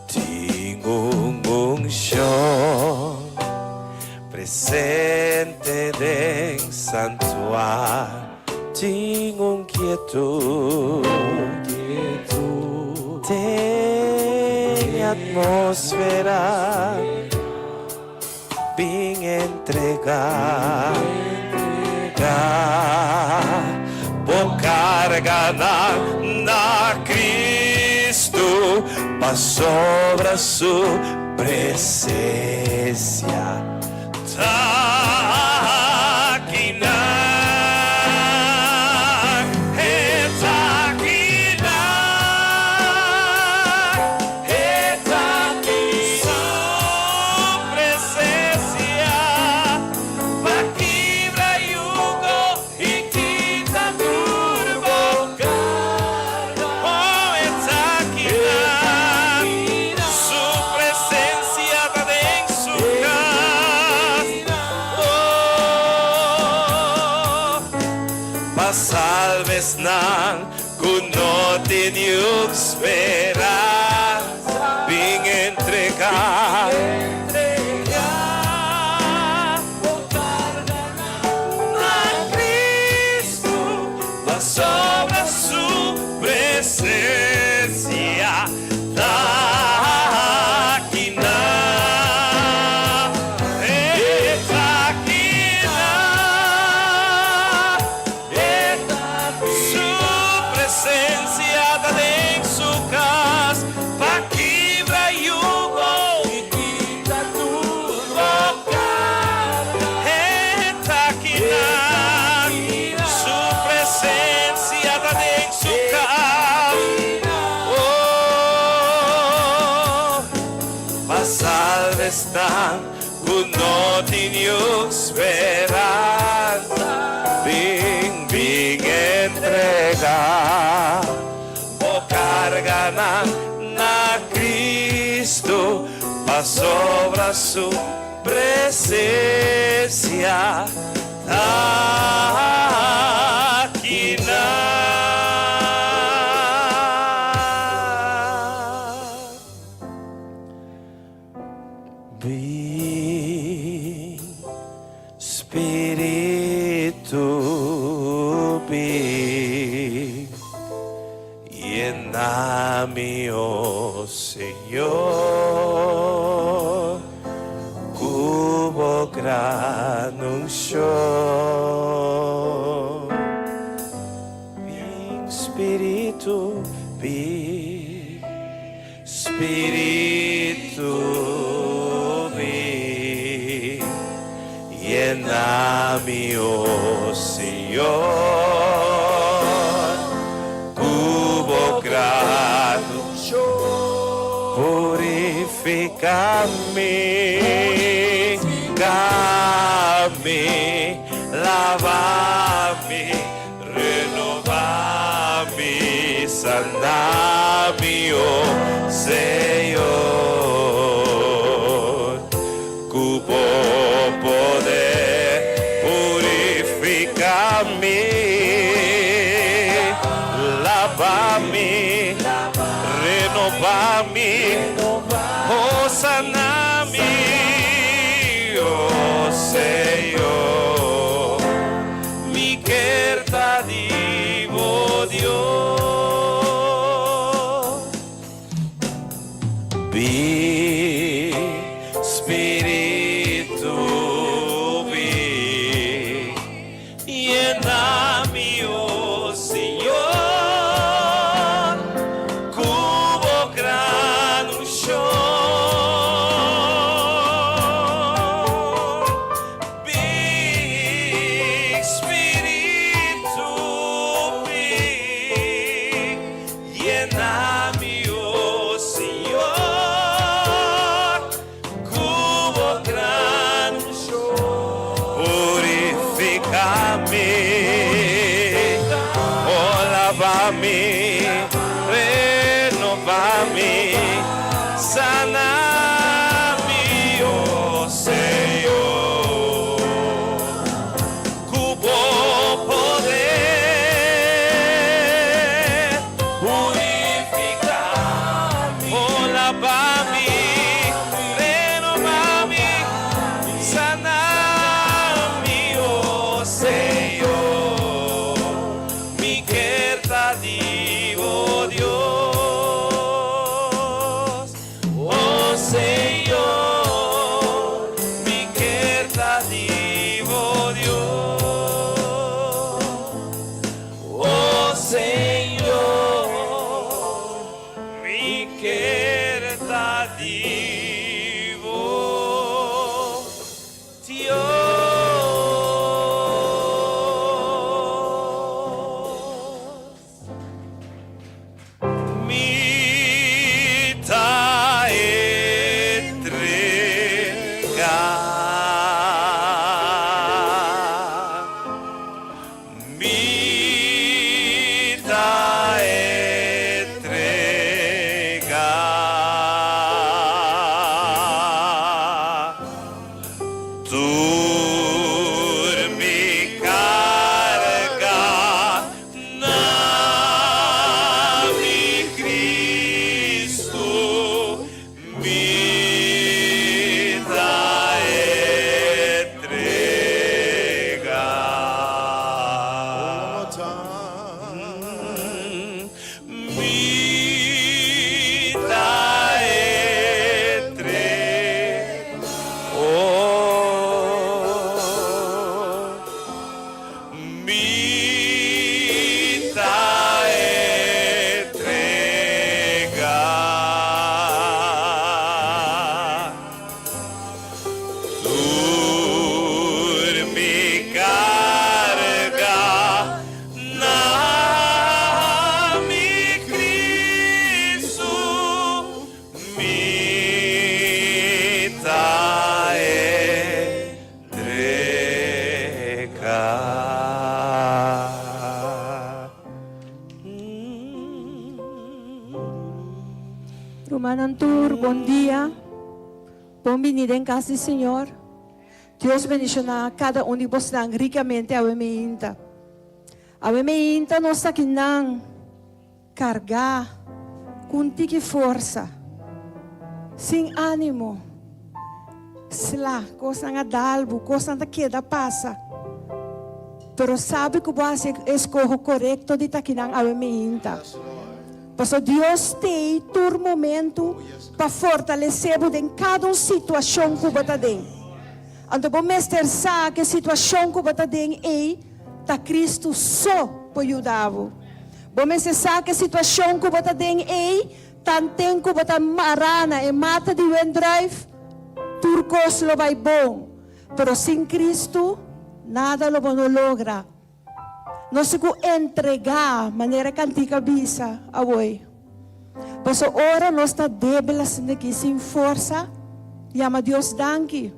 tengo chão presente del santuário. Tengo quietud, tem atmosfera. Vim entregar, vou cargar na Cristo, para sobre su presencia. Salves nan no tenho esperança. Vim entregar, na Cristo, la sobre su presencia. Están no tenho esperanza. Vim entregar, vou cargar na Cristo, para sobre su presencia. Aqui na Espíritu, ven, lléname, oh Señor, cubo gran unción. Ven, Espíritu, ven, Espíritu, ven, lléname, oh Señor, cubo gran unción. Purificame, came, lavame, renovame, saname, oh Señor, cubo poder, purificame, lavame, renovame, oh saname, oh Señor, mi querdadivo Dios. Ven, Espíritu, ven, lléname, oh Señor, cubo gran unción. Ven, Espíritu, ven, lléname, oh Señor, cubo gran unción. Purificame, oh lávame, renovame, saname, oh Señor, cubo poder, purificame, oh lávame, renovame, saname, oh Señor, mi querdadivo Dios, oh Señor, mi querdadivo Dios, oh Señor, mi querdadivo Dios. Mita entrega, mita entrega, turmi carga, nami Cristo, mita entrega. Mita entrega, oh, mita entrega, turmi carga, nami Cristo, mita entrega. Rumanantur, buen día. Bienvenido en casa del Señor. Dios bendiga a cada uno de vosotros ricamente a Wemeinta. A Wemeinta nos está quinang cargar com tique força, sem ânimo, sla, coisa nga dalbo, coisa nga queda passa. Pero sabe que você escolhe correto de takinang awe meinta. Pastor Deus tem tur momento para fortalecer em cada situação que você tem. Então, o mestre sabe que a situação que você tem é ta Cristo só para ajudar. O mestre sabe que a situação que você tem é tanto que você marana e mata de drive, turcos lo vai bom. Pero sem Cristo, nada lo não logra. Nós temos que entregar maneira que antiga bisa a hoje. Mas ora nós está débiles aqui sem força, chama Deus danke.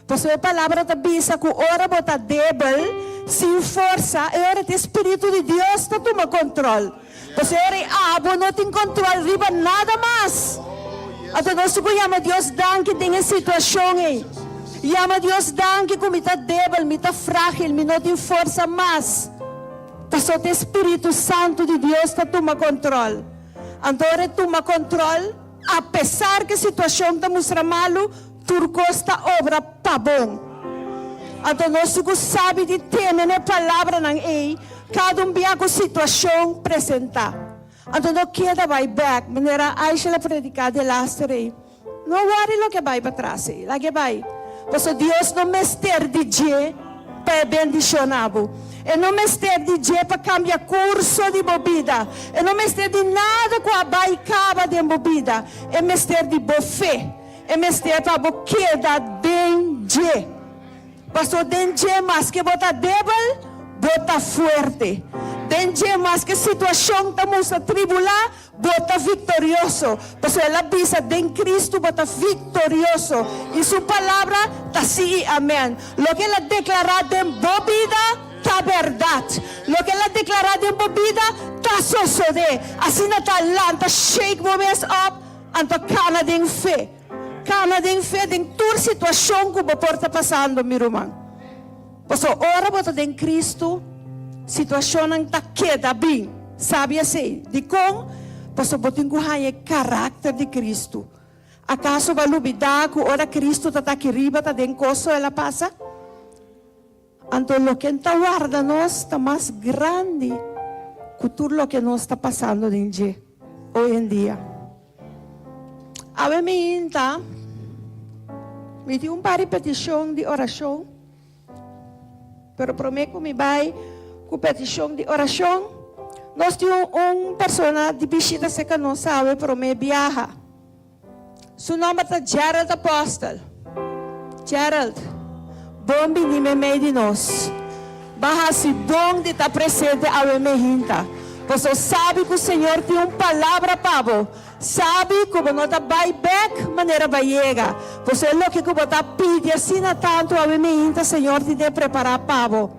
Mas a palavra está bisa que ora bota débil, sem força, e ora o Espírito de Deus está toma controle. Mas ora abo não tem controle, riba nada mais. Então nós temos que chamar Deus danke tem a situação aí. Chama Deus danke como está débil, me está frágil, me não tem força mais. Mas o Espírito Santo de Deus está toma controle. Então ele toma controle, apesar que a situação está mostrando malo, turco está obra para bom. Então nós sabemos de ter a palavra na ei, cada dia com a situação apresentar. Então não queda vai back, maneira Aisha la predicar de lastre. Não worry lo que vai para trás, lá que vai. Pois Deus não mester de je para bendicionar. E não mester de je para cambiar curso de bebida. E não mester de nada com a baicaba de bebida. É mester de bofé. É mester para bo queda bem je. Pastor den je mas que bota débil, bota forte. Den je mas que situação estamos a tribular, bota vitorioso. Pastor ela bisa den Cristo bota vitorioso. E sua palavra está sim, amém. Lo que ela declara de bebida ta verdade. Lo que ela declara de bebida ta sucede. Assim na talanta shake moments up anta cana de fé. Cana de fé de toda situação que você está passando, meu irmão. Pois ora bota de Cristo, situação não está queda bem. Sabe assim? De como? Pois você tem que ter o caráter de Cristo. Acaso vai duvidar que ora Cristo está aqui riba, está dentro coisa ela passa? Então, o que está guarda nós está mais grande que tudo o que nós está passando hoje em dia. A mim, me deu uma repetição de oração, pero prometo que me vai com petição de oração. Nós temos uma pessoa de visita que não sabe, pero me viaja. Seu nome é Gerald Apostle. Gerald. Bom vinir meio de nós. Bahasi bom de estar presente ao emergente. Você sabe que o Senhor tem uma palavra para você. Sabe como não está vai back, maneira vai chegar. Você é o que você está pedindo assim tanto ao emergente, o Senhor te deve preparar para você.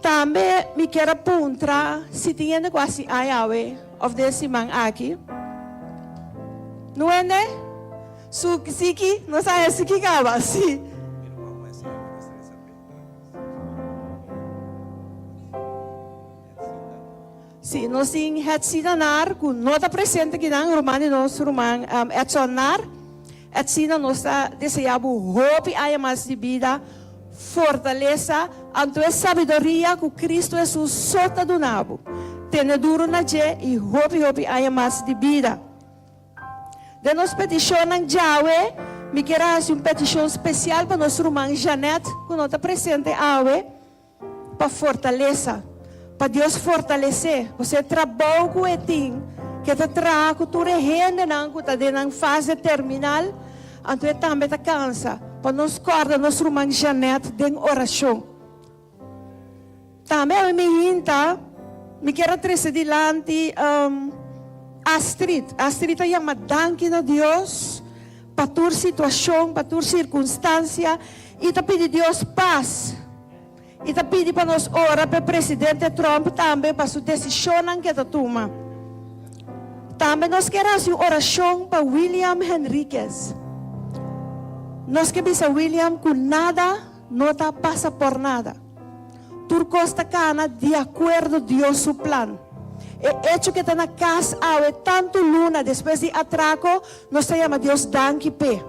Também me quero apontar se tem quase aí of desse man aqui. Não é, né? Siki, não sabe se que acaba, sim. Sim, nós temos hetzidanar, que não está presente aqui na Romani, nosso Roman, etsonar, etzina nós desejamos hope, há mais de vida, fortaleza, então é sabedoria que Cristo Jesus sota do nabo, tem duro na je e hope, há mais de vida. De nós petição na Jawe, me quero fazer uma petição especial para nosso irmã Janete, que não está presente aqui, para fortaleza. Para Deus fortalecer, você trabalha com o tim, que te traz com tu renda, que está em fase terminal, então também te cansa. Para nos corda nosso irmã Janete em oração. Também me quero trazer dilante Astrid é uma danke a Deus para tua situação, para tua circunstância, e te pede Deus paz. E te pede para nós orar para o presidente Trump também, para sua decisão que ele toma. Também nós queremos uma oração para William Henriquez. Nós queremos William que nada não está passa por nada. Turco está cana de acordo com Deus seu plano. E hecho que está na casa, tanto luna, depois de atraco, nós chamamos Deus danke pe.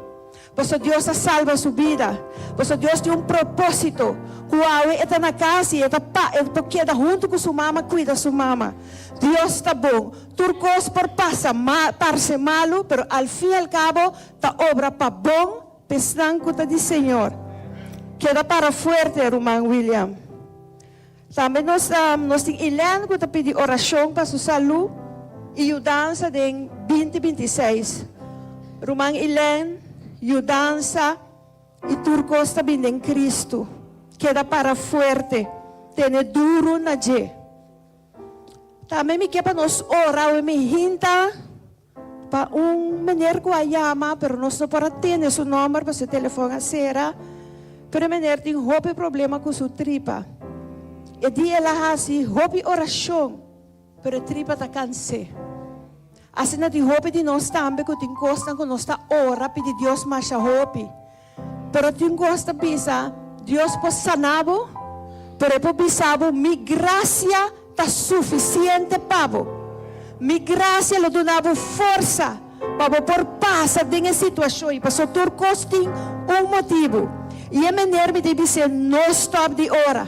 Pues Dios salva su vida. Pues Dios tiene un propósito. Cuando está en la casa y queda junto con su mamá, cuida a su mamá. Dios está bom. Turcos por parse malo, pero al fin y al cabo, ta obra para bom, pensando de Señor. Queda para fuerte, hermano William. También nos Ilan que pedi oración para su salud y ayudanza de 2026. Hermano Ilan, ayudanza y turcos también en Cristo. Queda para fuerte, tiene duro na je. Também me quer para nós orar e me hinta para menino que llama, pero nós não para ter seu número para seu telefone será. Pero menino tem roupa problema com sua tripa. E dia ela assim roupa oração, pero a tripa está cansada. Assim na tem roupa de nós também que tem costa que nós está ora pedir Deus mais a roupa. Pero tem costa pensa Deus pode sanabo, pero pode pensar mi gracia está suficiente para mi gracia lo donava força para por passar de situação e para só ter tem motivo e a maneira me deve ser não stop de hora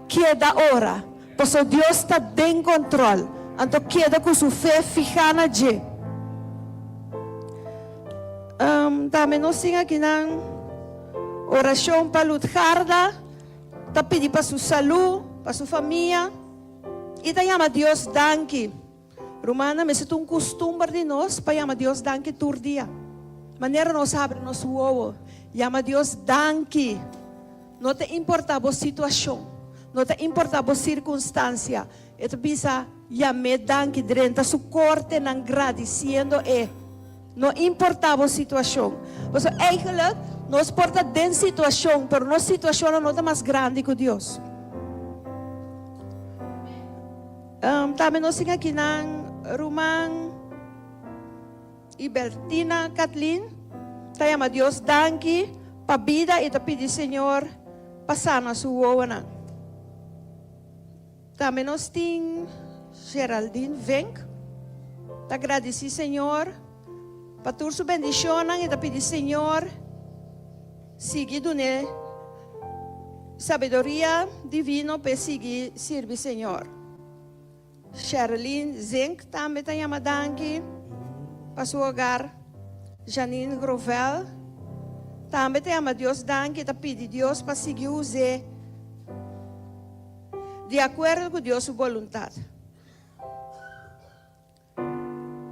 queda hora porque Deus está em controle então queda com sua fé fijada na je também nós temos aqui na oração para lutar tá pedir para sua saúde para sua família e te llama Dios danke. Romana, me siento un costumbre de nos para llamar Dios danke todo día. Manera nos abre nos huevo. Llama Dios danke. No te importa la situación. No te importa la circunstancia. Esto bisa llame danke dentro su corte en agradeciendo no importa la situación. Pues eigenlijk nos importa den situación, pero no situación no está más grande que Dios. Também nós temos aqui na Roman e Bertina Kathleen. Tá chama Deus danke para a vida e te pedi Senhor passar na sua vida. Também nós temos Geraldine Venk. Te agradeci Senhor para tua sua bendição e te pedi Senhor siga dando sabedoria divina para seguir servir Senhor. Sherilyn Zink também tem uma danke para seu hogar. Janine Grovel também tem uma Deus danke para pedir Deus para seguir usar de acordo com Deus sua vontade.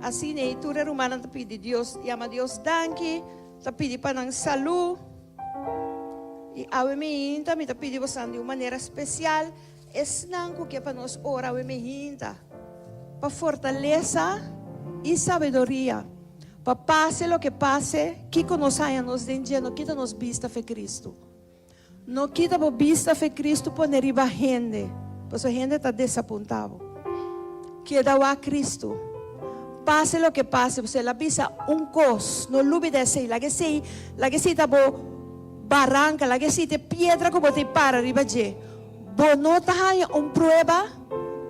Assim, a leitura romana para pedir Deus, chama Deus danke para pedir para a saúde e a mim também para pedir você de uma maneira especial. Es nanco que para nos orar e mejinta para fortaleza y sabiduría para pase lo que pase que nos haya nos den no quita nos vista fe Cristo no quita por vista fe Cristo poner riba gente pues a gente está desapuntado queda a Cristo pase lo que pase você la visa cos no lube de sei la que sei tá barranca la que sei te piedra como te para riba je bonota hanya prueba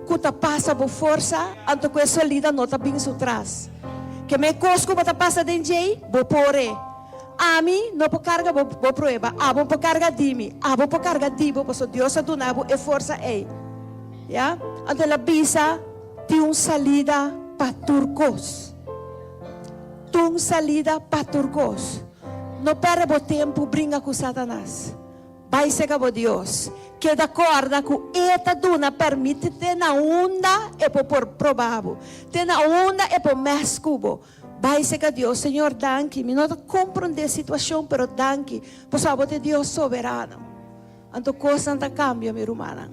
que te passa por força, anto que essa lida não está bem atrás. Que me cosco para passa de jei, vou pore. A mim não por carga vou prueba, a vou por carga de mim, a vou por carga de vou, porque Deus a donavo e força é. Ya? Anto la bisa tem salida para turcos. Tem salida para turcos. Não perde o tempo brinca com Satanás. Vai ser com Deus. Que da corda que esta duna permite ter na onda e por provável. Ter na onda e por mais cubo. Vai ser com Deus, Senhor, danke. Me não compreender a situação, pero danke. Por saber que Deus soberano. Anto coisa não cambia, minha irmã.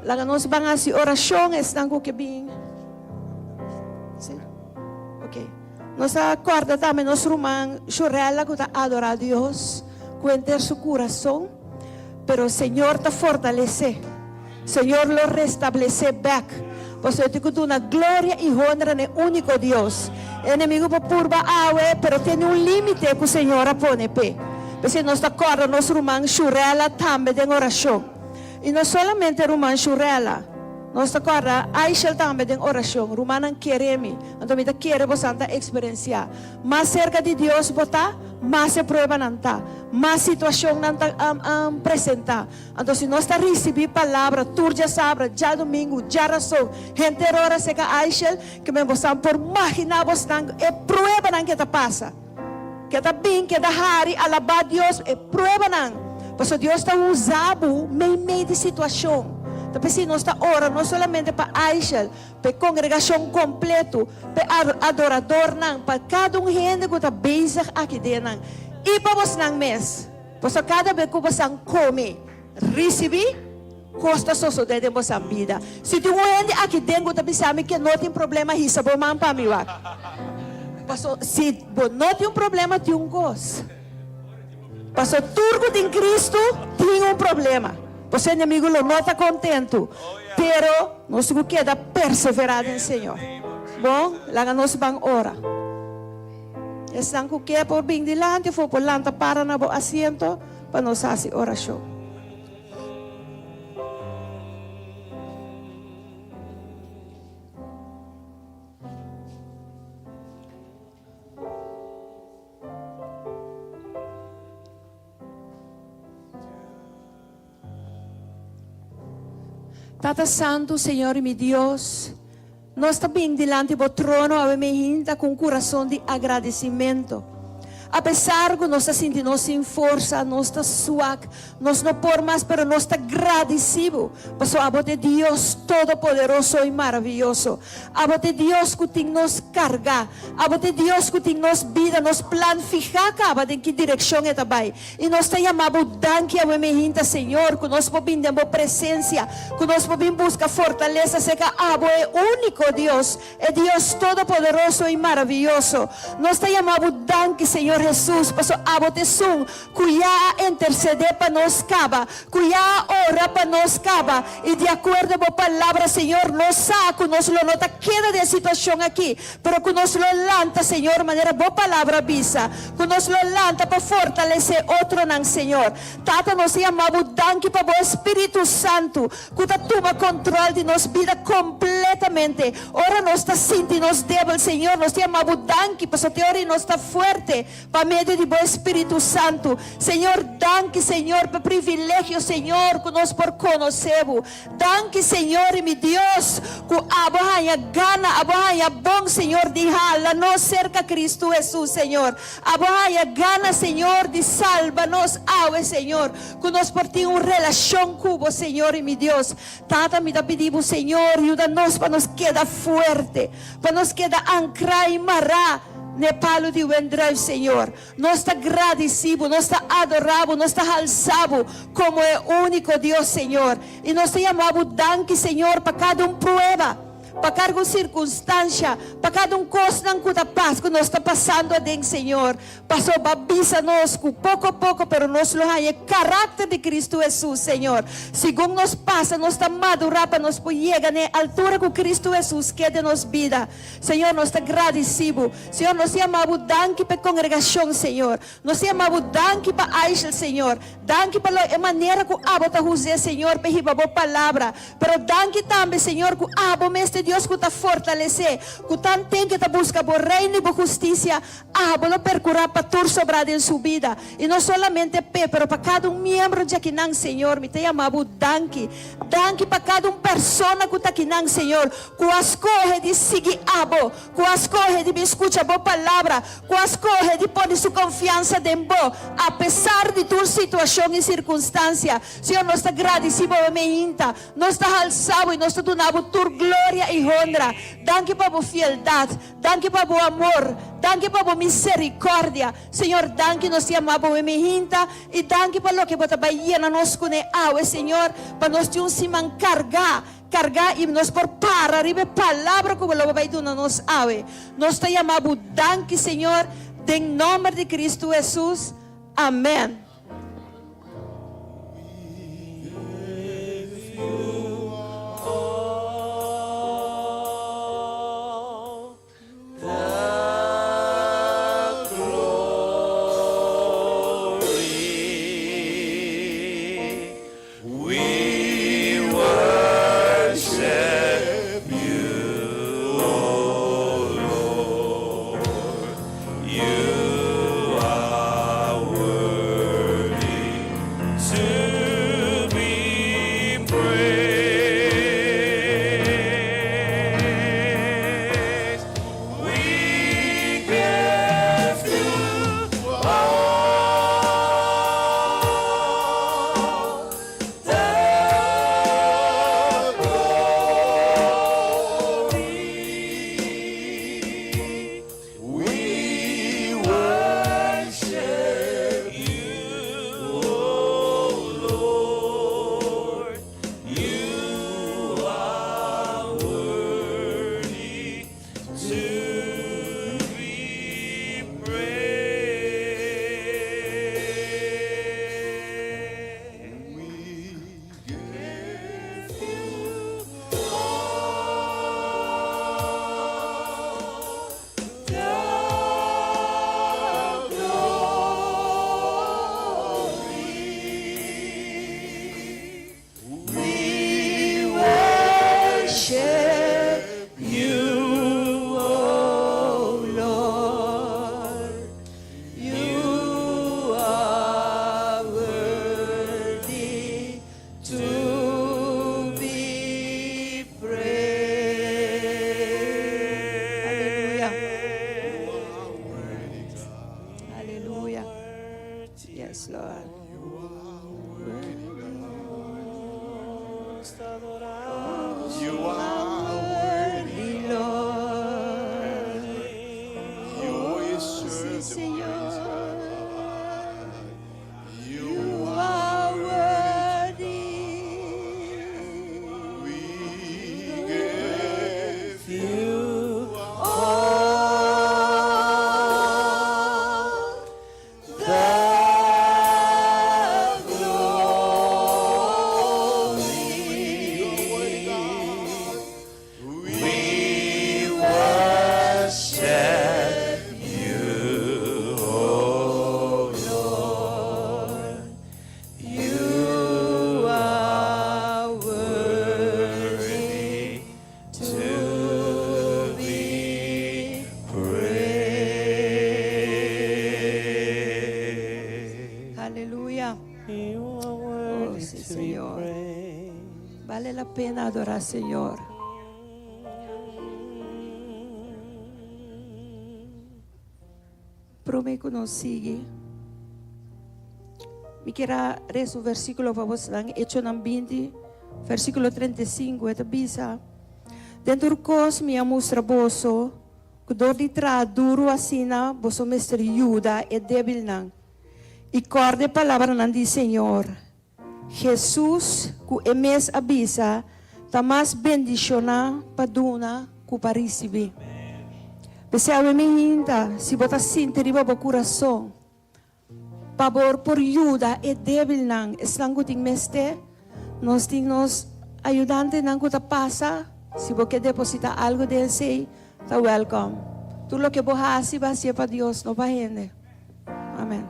Lá nós vamos fazer oração, estão com que bem. Sim? Ok. Nós acorda também, nosso irmão, chorela que está adorar a Deus. Cuenta su corazón, pero el Señor te fortalece, Señor lo restablece back, pues yo tengo una gloria y honra en el único Dios. El enemigo por purba agua, pero tiene un límite que el Señor pone pe. Pues nos acorda nuestro hermano Shurela también en oración. Y no solamente el hermano Shurela, Nós agora, Aishel também tem oração. Romana queremos. Então, me quer você experienciar. Mais cerca de Deus, botar, mais se prova não tá. Mais situação não tá apresentar. Então, se nós recebemos palavra, tu já sabe, já domingo, já razão, gente ora se que Aishel, que me você por imaginar você é prova não que está passa. Que está bem, que está hari, alabar Deus, é prova não. Porque Deus está usando meio de situação. Tapi se nós está orando não somente para Aishel, para a congregação completa, para adorador não, para cada gente que está bezig aqui dentro. E para você não mês, porque cada vez que você come, receber, custa só de vossa vida. Se tem gente aqui dentro que sabe que não tem problema, isso é bom para mim. Se não tem problema, tem gosto. Porque tudo que tem Cristo tem problema. Você inimigo não está contento, pero nós queda perseverar em Senhor. Bom, lá nós vamos orar. Estão que quer por bem delante, for por lanta para na bo asiento para nós fazer oração. Tata Santo, Senhor e meu Deus, nós estamos delante do trono, a minha com coração de agradecimento. Apesar que nós sentimos sem força, nós estamos suados, nós não por mais, mas nós estamos agradecidos. Porque a voz de Deus Todo-Poderoso e Maravilhoso, a voz de Deus que tem nos carga, a voz de Deus que tem nos vida, nos plan fijar em que direção está vai. E nós te chamamos danke a minha Senhor, que nós podemos ter presença, que nós podemos buscar fortaleza, sei que a voz é único Deus, é Deus Todo-Poderoso e Maravilhoso. Nós te chamamos danke, Senhor Jesus, paso abotesun, cuya interceder para nos caba, cuya ora para nos caba, y de acuerdo con palabra, Señor, nos saca, nos lo nota, queda de situación aquí, pero que nos lo lanta, Señor, manera, bo palabra visa, que nos lo lanta para fortalecer otro nan, Señor. Tata nos llamamos danke para o Espíritu Santo, que toma control de nos vida completamente. Ora nos está sintiendo nos débil, Señor, nos llamamos danke, para teoría nos está fuerte, para meio de bom Espírito Santo. Senhor, danke, Senhor, para privilégio, Senhor, que nós por conhecemos. Danke, Senhor, e meu Deus, que a bohanha gana, a bohanha bom, Senhor, de hala, nos cerca Cristo Jesus, Senhor. A bohanha gana, Senhor, de salva-nos, aue, Senhor, que nós por ter uma relação com o Senhor, e meu Deus. Tata, me pedimos, Senhor, ajuda-nos para nos quedar forte, para nos quedar ancrar e marrar Nepalo de Wendrive, Senhor. Nós está agradecido, nós está adorado, nós está alçado como é o único Deus, Senhor. E nós te chamamos danke, Senhor, para cada prueba, para cada circunstância, para cada coisa que está paz que nós está passando adentro, Senhor. Passou babisa nós, pouco a pouco, pero nós lo hay caráter de Cristo Jesus, Senhor. Segundo nós passa, nós está madurando para nós chegar na altura que Cristo Jesus quer de nós vida. Senhor, nós está agradecido. Senhor, nós chamamos danke para a congregação, Senhor. Nós chamamos danke para Aishel, Senhor. Danke para a maneira que abota José, Senhor, para receber a palavra. Pero danke também, Senhor, que abo mestre Deus que está fortalecer, que tem que buscar o reino e a justiça, lo percurar para tudo sobrado em sua vida. E não somente pero para cada membro de aqui, Senhor, me te chamamos danke. Danke para cada pessoa que está aqui, Senhor, que escolhe de seguir abo, que escolhe de escutar a palavra, que escolhe de pôr sua confiança em bo, apesar de tua situação e circunstância. Senhor, nós estamos agradecidos a minha, nós estamos alçados e nós estamos dando tua glória e honra. Danke para a fieldade, danke para o amor, danke para a misericórdia. Senhor, danke nós chamamos a minha e danke para o que você vai llenar nós com a Senhor, para nós ter se cargar e nós por para arriba palavra que você vai dar nos ave. Nós te chamamos danke, Senhor, em nome de Cristo Jesus. Amém. We worship to be praised. We give you all the glory. We worship you, O Lord. You are worthy to be praised. We give you we worship you, O Lord. You are worthy to be praised. Hallelujah. Yes, Lord. You are worthy, Lord. you deserve Sí, the Señor. You You are are worthy. we give You all the glory. We worship you, O Lord. You are worthy to be praised. Aleluya. You are Oh, worthy sí, to be Señor. praised. Vale la pena adorar, Señor. Promei que nos sigue. Me quero ler o versículo para vocês, Hecho nam 20, versículo 35, esta bisa. Dentro do cos me mostra boso, que dor de tra duro assina, boso mestre Juda e débil não. E corde palavra não diz Senhor. Jesus, que emes abisa, tá mais bendiciona para dona que para receber. Você a me hinta, se botar sinta riba o coração. Pabor por ajuda é débil não, eslango ting meste, nós ting nos ajudante não que passa, se você quer depositar algo dele sei, tá welcome. Tudo lo que você faz vai ser para Deus, não para gente. Amém.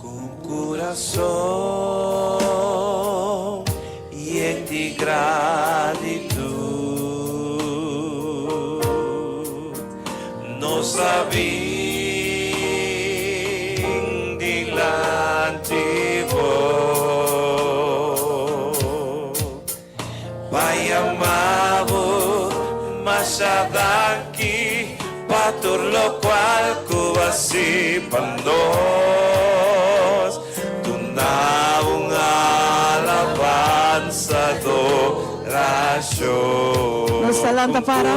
Con corazón y en ti gratitud nos abin dilante vos payamabo masyadaki patur lo cual kubasipandos tunawang alabanza adoración Nos talanta para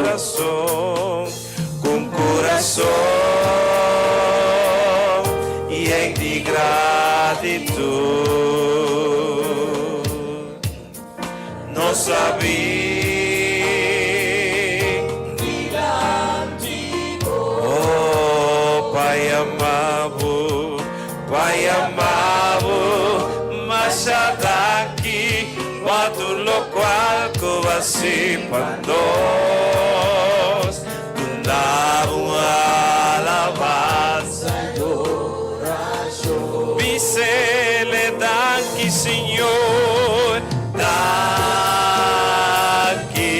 con corazón y en ti gratitud nos abin payamabu masyadaki patur lo cual kubasipandos tunawang alabanza adoración bisele danki Señor danki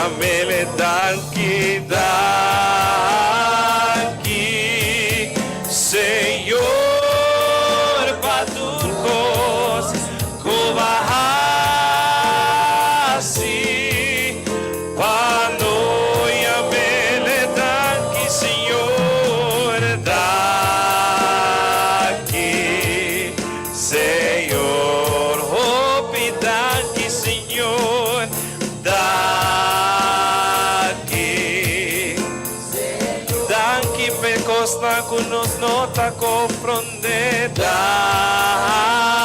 Yamele danki Señor paturkos kubahasi pano yamele danki Señor danki Señor hopi danki Señor danki pecos na kunos nota comprende danki